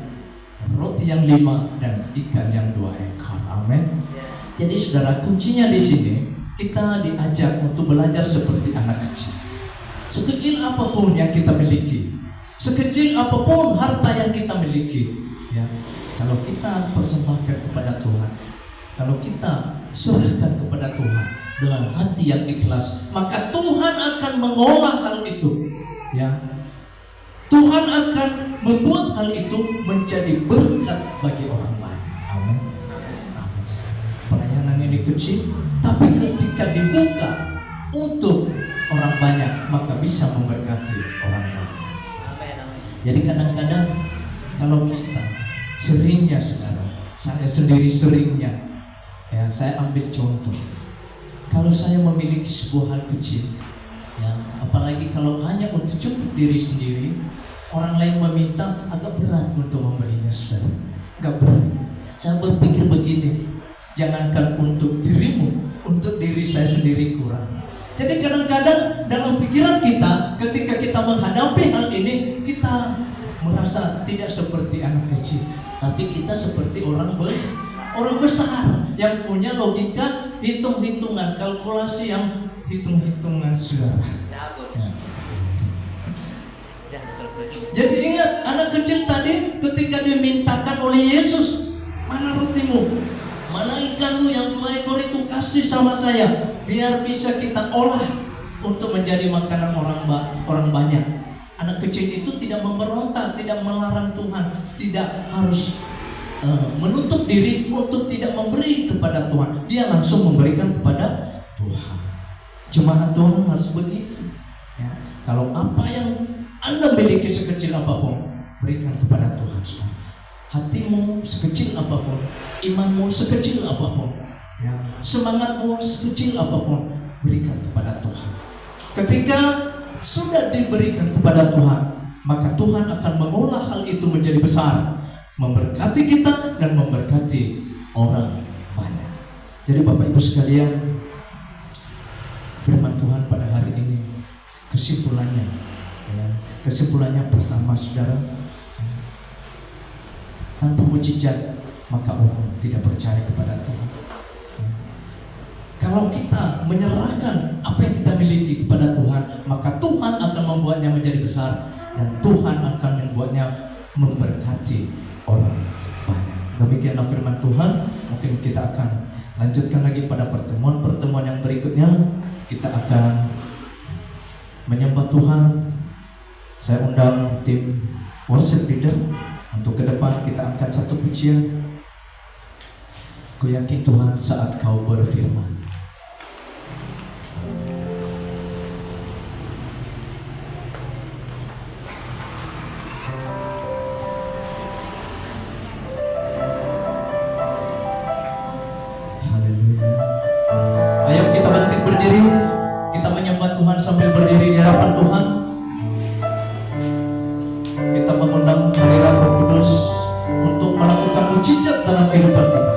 Speaker 2: roti yang 5 dan ikan yang 2 ekor. Amin. Jadi saudara, kuncinya di sini kita diajak untuk belajar seperti anak kecil. Sekecil apapun yang kita miliki, sekecil apapun harta yang kita miliki, ya, kalau kita persembahkan kepada Tuhan, kalau kita serahkan kepada Tuhan dengan hati yang ikhlas, maka Tuhan akan mengolah hal itu. Ya, Tuhan akan membuat hal itu menjadi berkat bagi orang lain. Amin. Amin. Pelayanan ini kecil, tapi ketika dibuka untuk orang banyak, maka bisa memberkati orang lain. Jadi kadang-kadang kalau kita seringnya, saudara, saya sendiri seringnya, ya, saya ambil contoh. Kalau saya memiliki sebuah hal kecil, ya, apalagi kalau hanya untuk cukup diri sendiri, orang lain meminta, agak berat untuk memberinya, saudara. Agak berat. Saya berpikir begini, jangankan untuk dirimu, untuk diri saya sendiri kurang. Jadi kadang-kadang dalam pikiran kita, ketika kita menghadapi hal ini, kita merasa tidak seperti anak kecil, tapi kita seperti orang besar yang punya logika, hitung-hitungan, kalkulasi yang hitung-hitungan, saudara. Jadi ingat, anak kecil tadi ketika dimintakan oleh Yesus, mana rotimu, mana ikanmu yang 2 ekor itu, kasih sama saya, biar bisa kita olah untuk menjadi makanan orang banyak. Anak kecil itu tidak memberontak, tidak melarang Tuhan, tidak harus menutup diri untuk tidak memberi kepada Tuhan. Dia langsung memberikan kepada Tuhan. Jemaat Tuhan harus begitu. Ya. Kalau apa yang Anda miliki sekecil apapun, berikan kepada Tuhan. Hatimu sekecil apapun, imanmu sekecil apapun, ya, semangatmu sekecil apapun, berikan kepada Tuhan. Ketika sudah diberikan kepada Tuhan, maka Tuhan akan mengolah hal itu menjadi besar, memberkati kita dan memberkati orang banyak. Jadi Bapak Ibu sekalian, firman Tuhan pada hari ini kesimpulannya, ya, Kesimpulannya pertama, saudara, tanpa mujizat maka orang tidak percaya kepada Tuhan. Kalau kita menyerahkan apa yang kita miliki kepada Tuhan, maka Tuhan akan membuatnya menjadi besar dan Tuhan akan membuatnya memberkati orang banyak. Demikianlah firman Tuhan. Mungkin kita akan lanjutkan lagi pada pertemuan-pertemuan yang berikutnya. Kita akan menyembah Tuhan. Saya undang tim worship leader untuk ke depan kita angkat satu pujian. Ku yakin Tuhan saat kau berfirman. Haleluya. Ayo kita bangkit berdiri. Kita menyembah Tuhan sambil berdiri di hadapan Tuhan. Kita mengundang hadirat Roh Kudus untuk melakukan mujizat dalam kehidupan kita.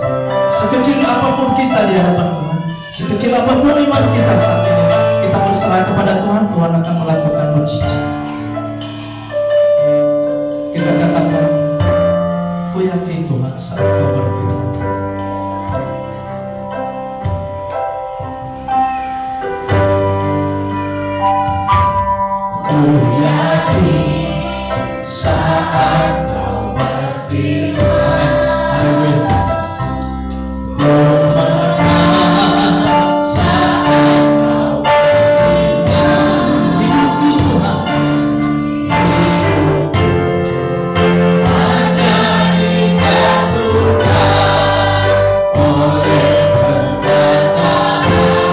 Speaker 2: Sekecil apapun kita di hadapan Tuhan, sekecil apapun iman kita saat ini, kita berserah kepada Tuhan. Tuhan akan melakukan mujizat. Kita katakan, ku yakin Tuhan saat kau berfirman. Ku yakin saat kau berfirman. Haleluya. Ku menang saat kau berfirman. Hidupku Tuhan, hidupku hanya ditentukan oleh perkataan.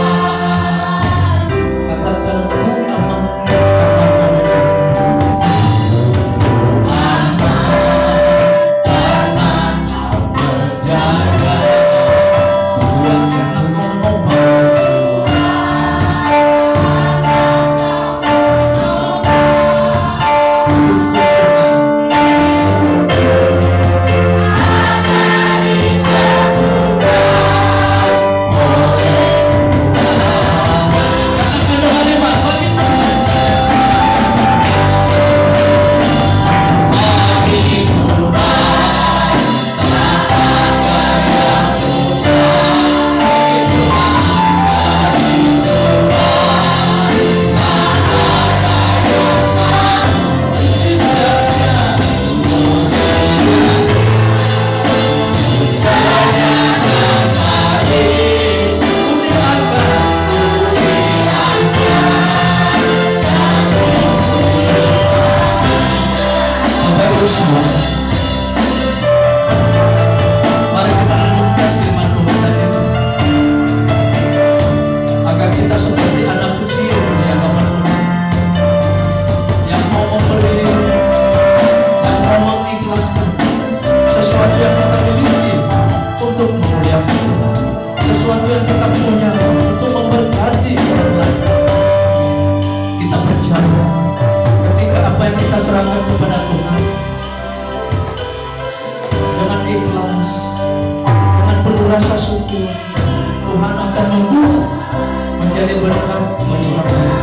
Speaker 2: Katakan ku aman karena kau rasa syukur, Tuhan akan membuat menjadi berkat bagi orang lain.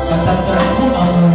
Speaker 2: Katakan ku aman.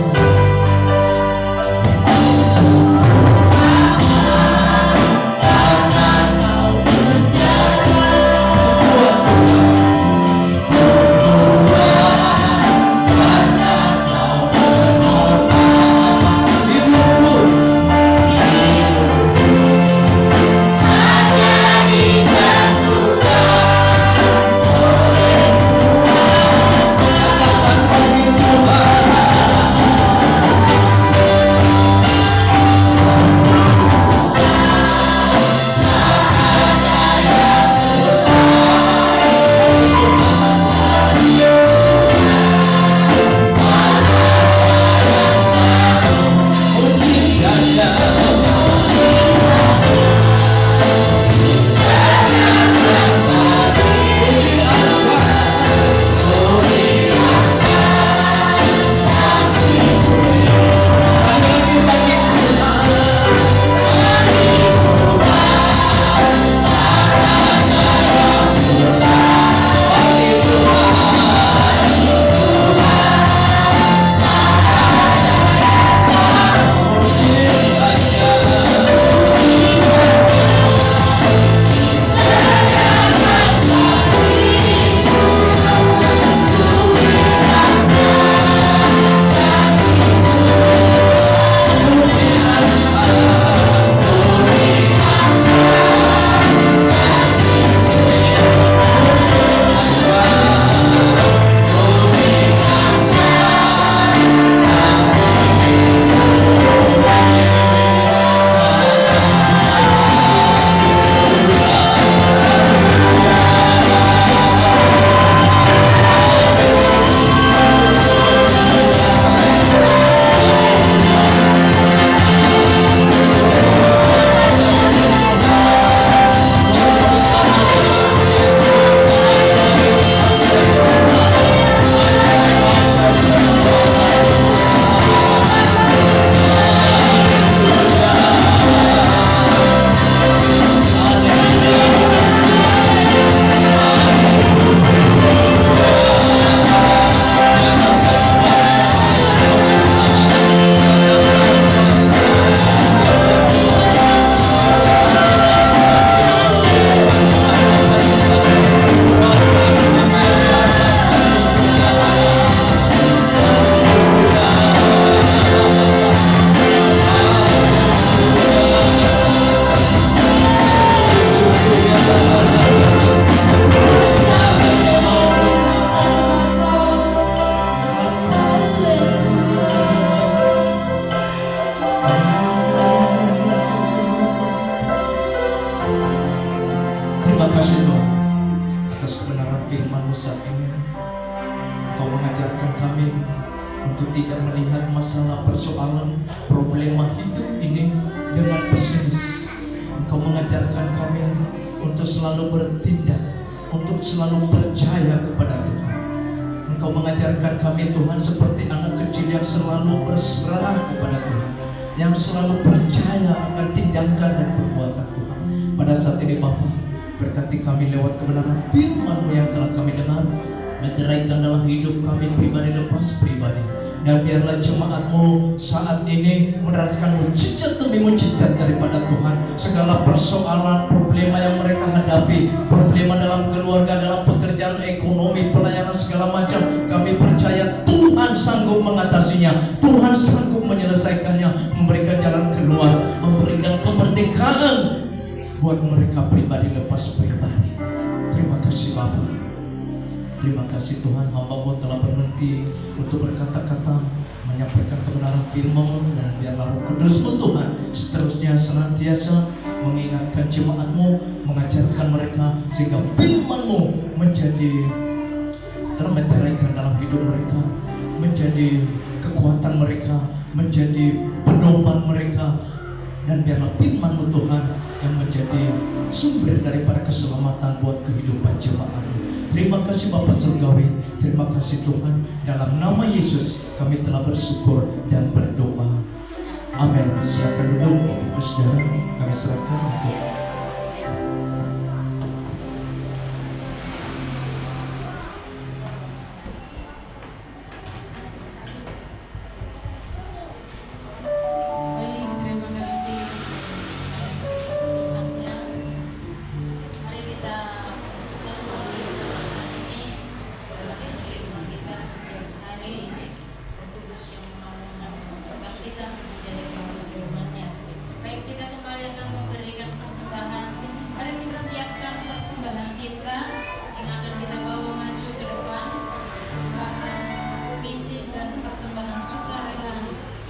Speaker 2: mengajarkan kami untuk tidak melihat masalah persoalan problema hidup ini dengan pesimis. Engkau mengajarkan kami untuk selalu bertindak, untuk selalu percaya kepada Tuhan. Engkau mengajarkan kami Tuhan seperti anak kecil yang selalu berserah kepada Tuhan, yang selalu percaya akan tindakan dan perbuatan Tuhan. Pada saat ini Bapa, berkati kami lewat kebenaran firman-Mu yang telah kami dengar, meteraikan dalam hidup kami pribadi lepas pribadi. Dan biarlah jemaat-Mu saat ini merasakan mujizat demi mujizat daripada Tuhan. Segala persoalan, problema yang mereka hadapi, problema dalam keluarga, dalam pekerjaan, ekonomi, pelayanan, segala macam, kami percaya Tuhan sanggup mengatasinya, Tuhan sanggup menyelesaikannya, memberikan jalan keluar, memberikan kemerdekaan buat mereka pribadi lepas pribadi. Terima kasih Bapa. Terima kasih Tuhan, hamba-Mu telah berhenti untuk berkata-kata, menyampaikan kebenaran firman-Mu, dan biarlah Roh Kudus-Mu Tuhan seterusnya senantiasa mengingatkan jemaat-Mu, mengajarkan mereka sehingga firman-Mu menjadi termeteraikan dalam hidup mereka, menjadi kekuatan mereka, menjadi pedoman mereka, dan biarlah firman-Mu Tuhan yang menjadi sumber daripada keselamatan buat kehidupan jemaat-Mu. Terima kasih Bapa Surgawi, terima kasih Tuhan. Dalam nama Yesus kami telah bersyukur dan berdoa. Amin. Silakan duduk Bapak Saudara, kami serahkan untuk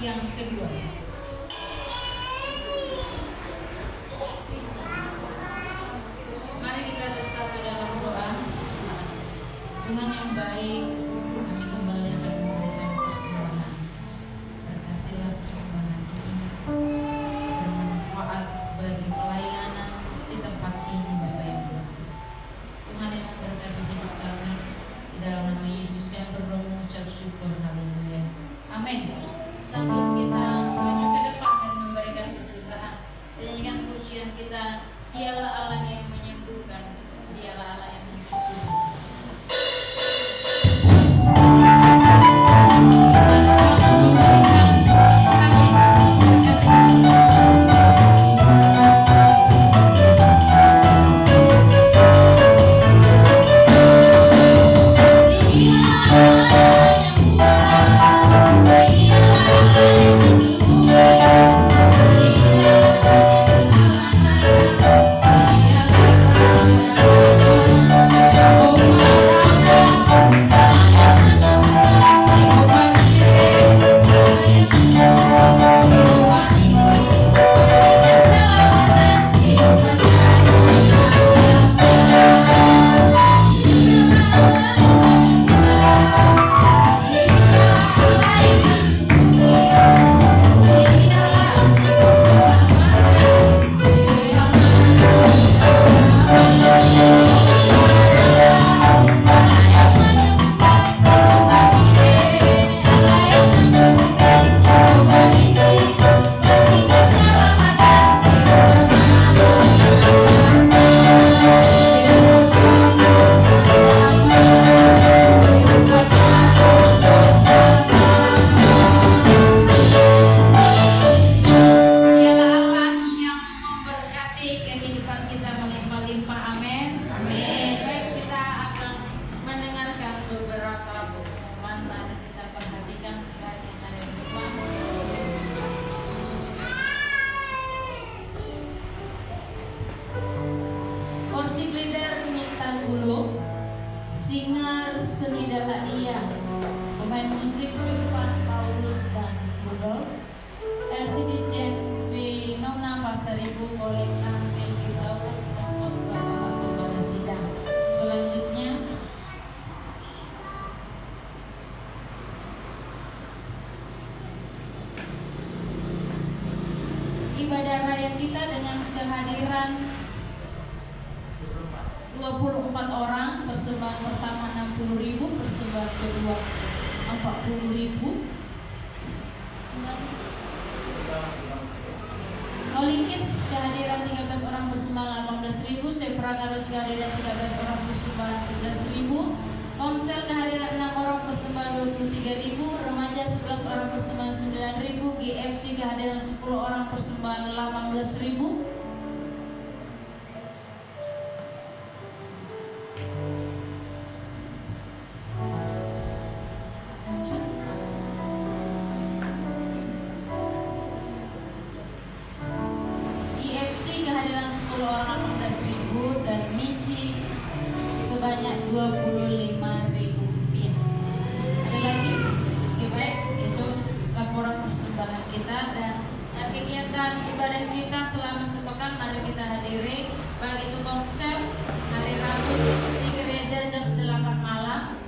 Speaker 1: yang kedua. Mari kita bersatu dalam doa. Tuhan yang baik, kami kembali akan memberikan persembahan. Berkatilah persembahan ini bermanfaat bagi pelayanan di tempat ini, Bapak Ibu. Tuhan yang memberkati hidup kami, di dalam nama Yesus kami berdoa mengucap syukur. Haleluya. Amin. Sambil kita maju ke depan dan memberikan persembahan, nyanyikan pujian kita, Dialah Allah yang menyembuhkan, Dialah Allah yang mencukupi. Singer seni Dalaiyah, pemain musik Julpan Paulus dan Rudolf, LCD Jen di Nona Pasaribu Kolek tampil kita untuk Bapak kepada sidang. Selanjutnya ibadah raya kita dengan kehadiran 24 orang, persembahan pertama 60.000, persembahan kedua 40.000. Holy Kids kehadiran 13 orang, persembahan 18.000. Sepragaros kehadiran 13 orang, persembahan 11.000. Komsel kehadiran 6 orang, persembahan 23.000. Remaja 11 orang, persembahan 9.000. GFC kehadiran 10 orang, persembahan 18.000. Kehadiran 10 orang 18.000 dan misi sebanyak 25.000 rupiah. Ada lagi? Oke, baik, itu laporan persembahan kita dan kegiatan ibadah kita selama sepekan. Mari kita hadiri, baik itu konser hari Rabu di gereja jam 8 malam,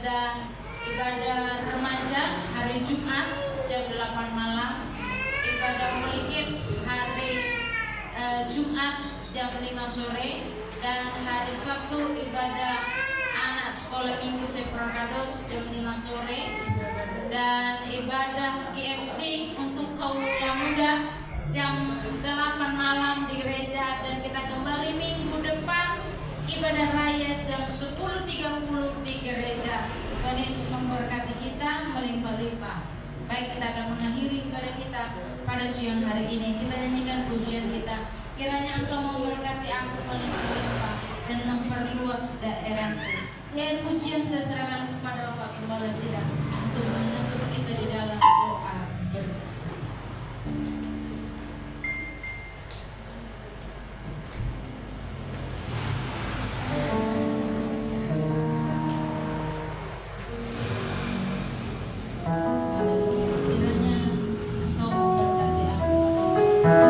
Speaker 1: dan ibadah remaja hari Jumat jam 8 malam, ibadah Holy Kids hari Jumat jam 5 sore, dan hari Sabtu ibadah anak sekolah minggu Seprakados jam 5 sore, dan ibadah GFC untuk kaum muda jam 8 malam di gereja, dan kita kembali minggu depan ibadah raya jam 10.30 di gereja. Tuhan Yesus memberkati kita melimpah-limpah. Baik, kita akan mengakhiri ibadah kita pada siang hari ini. Kita nyanyikan pujian kita. Kiranya Engkau memberkati aku melimpah-limpah dan memperluas daerahku. Lihat pujian saya serahkan kepada Bapak Gembala Sidang untuk menutup kita di dalam doa berdoa. Haleluya. Kiranya Engkau memberkati aku melimpah-limpah.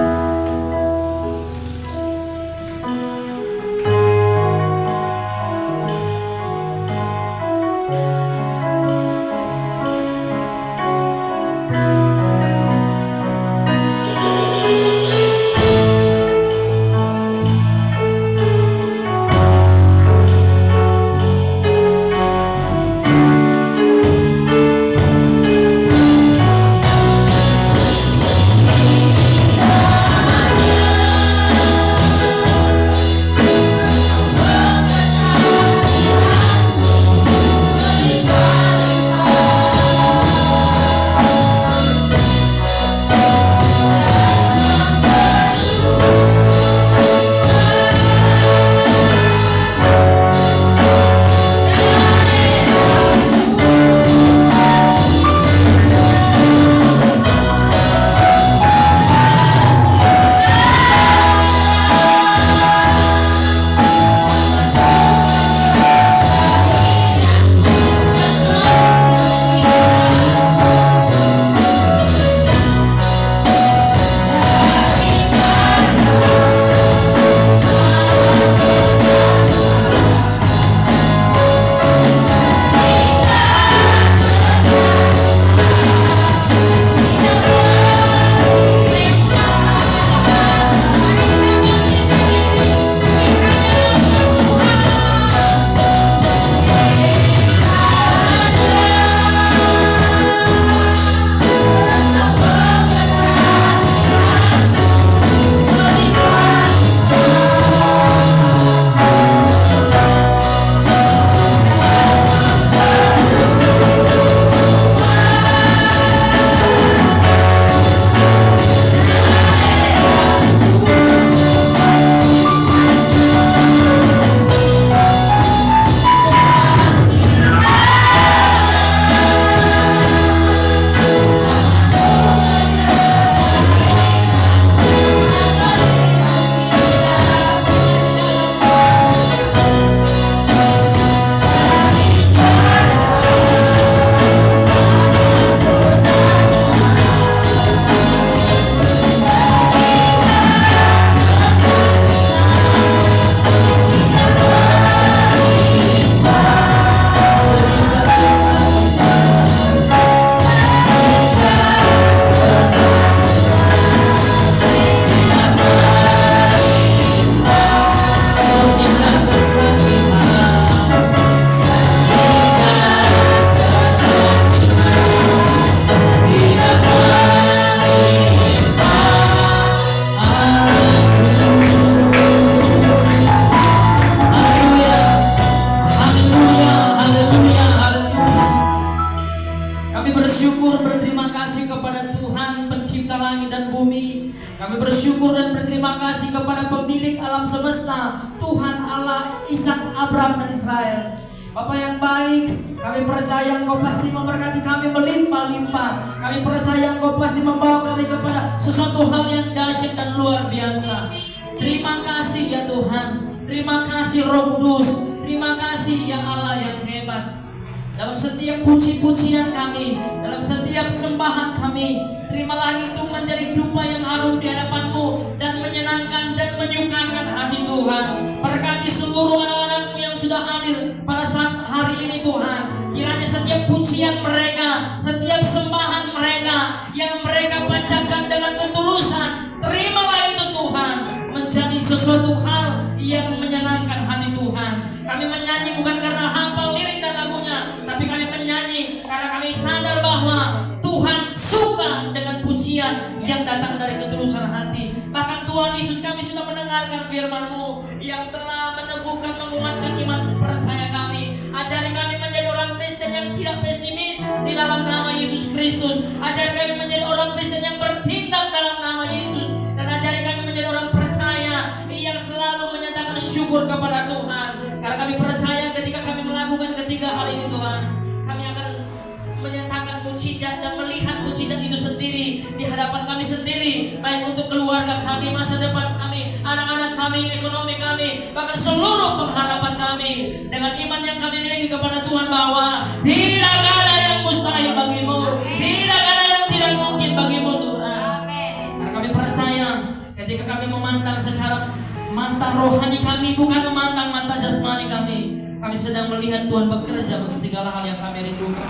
Speaker 4: kepada Tuhan pencipta langit dan bumi. Kami bersyukur dan berterima kasih kepada pemilik alam semesta, Tuhan Allah Ishak, Abraham dan Israel. Bapa yang baik, kami percaya Engkau pasti memberkati kami melimpah-limpah. Kami percaya Engkau pasti membawa kami kepada sesuatu hal yang dahsyat dan luar biasa. Terima kasih ya Tuhan. Terima kasih Roh Kudus. Terima kasih ya Allah yang hebat. Dalam setiap puji-pujian kami, dalam setiap sembahan kami, terimalah itu menjadi dupa yang harum di hadapan-Mu dan menyenangkan dan menyukakan hati Tuhan. Berkati seluruh anak-anak-Mu yang sudah hadir pada saat hari ini Tuhan. Kiranya setiap pujian mereka, setiap sembahan mereka yang mereka panjatkan dengan ketulusan, terimalah itu Tuhan menjadi sesuatu hal yang menyenangkan hati Tuhan. Kami menyanyi bukan karena hafal lirik dan lagunya, tapi kami menyanyi karena kami sadar bahwa Tuhan suka dengan pujian yang datang dari ketulusan hati. Bahkan Tuhan Yesus, kami sudah mendengarkan firman-Mu yang telah meneguhkan, menguatkan iman percaya kami. Ajari kami menjadi orang Kristen yang tidak pesimis di dalam nama Yesus Kristus. Ajari kami menjadi orang Kristen yang bertindak dalam nama Yesus. Dan ajari kami menjadi orang percaya yang selalu menyatakan syukur kepada Tuhan. Karena kami percaya ketika kami melakukan ketiga hal ini Tuhan, kami akan menyatakan mukjizat dan melihat mukjizat itu sendiri di hadapan kami sendiri, baik untuk keluarga kami, masa depan kami, anak-anak kami, ekonomi kami, bahkan seluruh pengharapan kami. Dengan iman yang kami miliki kepada Tuhan bahwa tidak ada yang mustahil bagimu, tidak ada yang tidak mungkin bagimu Tuhan. Karena kami percaya ketika kami memandang secara mata rohani kami, bukan memandang mata jasmani kami sedang melihat Tuhan bekerja bagi segala hal yang kami rindukan.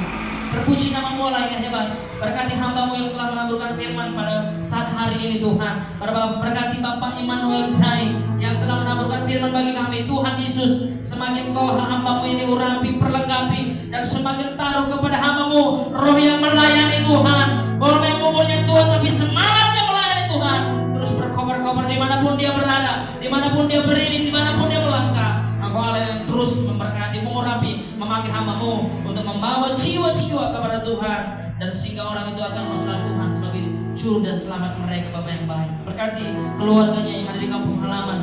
Speaker 4: Terpuji nama-Mu Allah yang hebat. Berkati hamba-Mu yang telah menaburkan firman pada saat hari ini Tuhan. Berkati Bapak Immanuel Zai yang telah menaburkan firman bagi kami. Tuhan Yesus, semakin Kau hamba-Mu ini urapi, perlengkapi, dan semakin taruh kepada hamba-Mu roh yang melayani Tuhan. Boleh umurnya Tuhan, tapi semangatnya melayani Tuhan. Terus berkobar-kobar dimanapun dia berada, dimanapun dia berdiri, dimanapun dia melangkah. Engkau Allah yang terus memberkati, mengurapi, memakai hamba-Mu untuk membawa jiwa-jiwa kepada Tuhan, dan sehingga orang itu akan mengenal Tuhan sebagai juru dan selamat mereka. Bapa yang baik, berkati keluarganya yang ada di kampung halaman,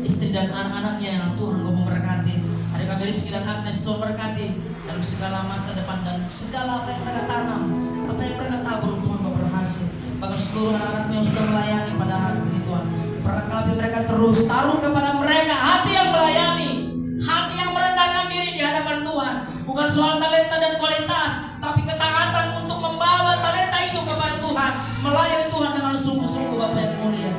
Speaker 4: istri dan anak-anaknya yang Tuhan Kau memberkati. Adik kami Rizky dan Agnes, Tuhan berkati dalam segala masa depan dan segala apa yang mereka tanam, apa yang mereka tabur, Tuhan Kau berhasil. Bahkan seluruh anak-anakmu yang sudah melayani pada hari ini Tuhan, perlengkapi mereka terus, taruh kepada mereka hati yang melayani, hati yang merendahkan diri di hadapan Tuhan. Bukan soal talenta dan kualitas, tapi ketaatan untuk membawa talenta itu kepada Tuhan, melayani Tuhan dengan sungguh-sungguh. Bapa yang mulia,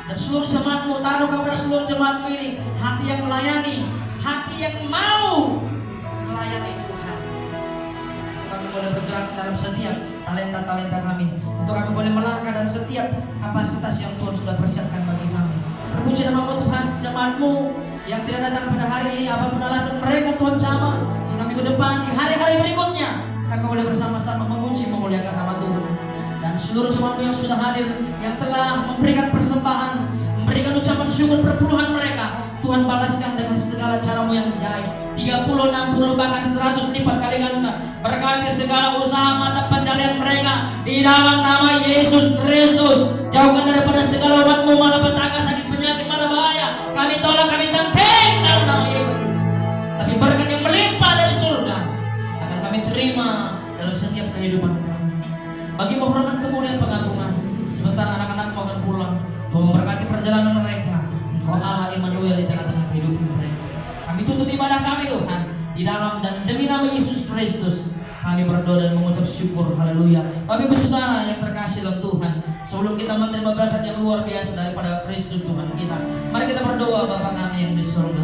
Speaker 4: dan seluruh jemaat-Mu, taruh kepada seluruh jemaat-Mu ini hati yang melayani, hati yang mau melayani Tuhan. Kami boleh bergerak dalam setiap talenta-talenta kami, untuk kami boleh melangkah dalam setiap kapasitas yang Tuhan sudah persiapkan bagi kami. Terpuji nama-Mu Tuhan, jemaat-Mu yang tidak datang pada hari ini, apapun alasan mereka Tuhan sama, sehingga minggu depan di hari-hari berikutnya kami boleh bersama-sama memuji, memuliakan nama Tuhan. Dan seluruh jemaat-Mu yang sudah hadir, yang telah memberikan persembahan, memberikan ucapan syukur perpuluhan mereka, Tuhan balaskan dengan segala cara-Mu yang ajaib, 30, 60, bahkan 100 lipat kali ganda. Berkati segala usaha mata pencarian mereka di dalam nama Yesus Kristus. Jauhkan daripada segala obat-Mu, malapetaka, sakit, penyakit, mara bahaya. Kami tolak, kami tangkeng dalam nama Yesus. Tapi berkat yang melimpah dari surga akan kami terima dalam setiap kehidupan kami. Bagi penghormatan, kemuliaan, pengagungan, sebentar anak-anak akan pulang. Tuhan memberkati perjalanan mereka. Engkau Allah Immanuel di tengah-tengah kehidupan mereka. Kami tutup ibadah kami Tuhan di dalam dan demi nama Yesus Kristus kami berdoa dan mengucap syukur. Haleluya. Bapak Ibu Saudara yang terkasih dalam Tuhan, sebelum kita menerima berkat yang luar biasa daripada Kristus Tuhan kita, mari kita berdoa. Bapa kami yang di surga,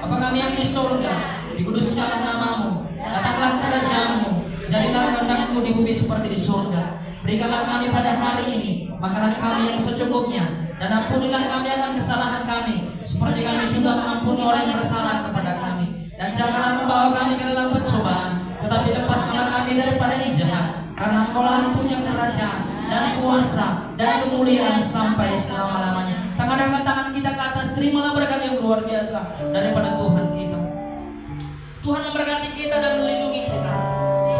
Speaker 4: Bapa kami yang di surga, dikuduskanlah nama-Mu, datanglah kerajaan-Mu, jadilah kehendak-Mu di bumi seperti di surga. Berikanlah kami pada hari ini makanan kami yang secukupnya, dan ampunilah kami akan kesalahan kami, seperti kami juga mengampuni orang yang bersalah kepada kami. Dan janganlah membawa kami ke dalam pencobaan, tetapi lepaskanlah kami daripada yang jahat. Karena Engkaulah yang punya kerajaan dan kuasa dan kemuliaan sampai selama-lamanya. Tangankan tangan kita ke atas, terimalah berkat yang luar biasa daripada Tuhan kita. Tuhan memberkati kita dan melindungi kita.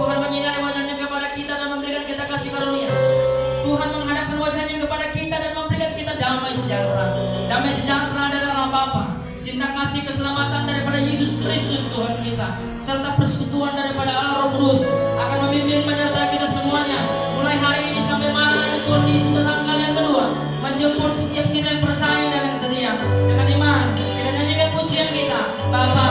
Speaker 4: Tuhan menyinari wajahnya kepada kita dan memberikan kita kasih keselamatan daripada Yesus Kristus Tuhan kita, serta persekutuan daripada Allah Roh Kudus akan membimbing menyertai kita semuanya mulai hari ini sampai malam kondisi tenang kali yang kedua, menjemput setiap kita yang percaya dan yang setia. Dengan iman kita nyanyikan pujian kita, Bapa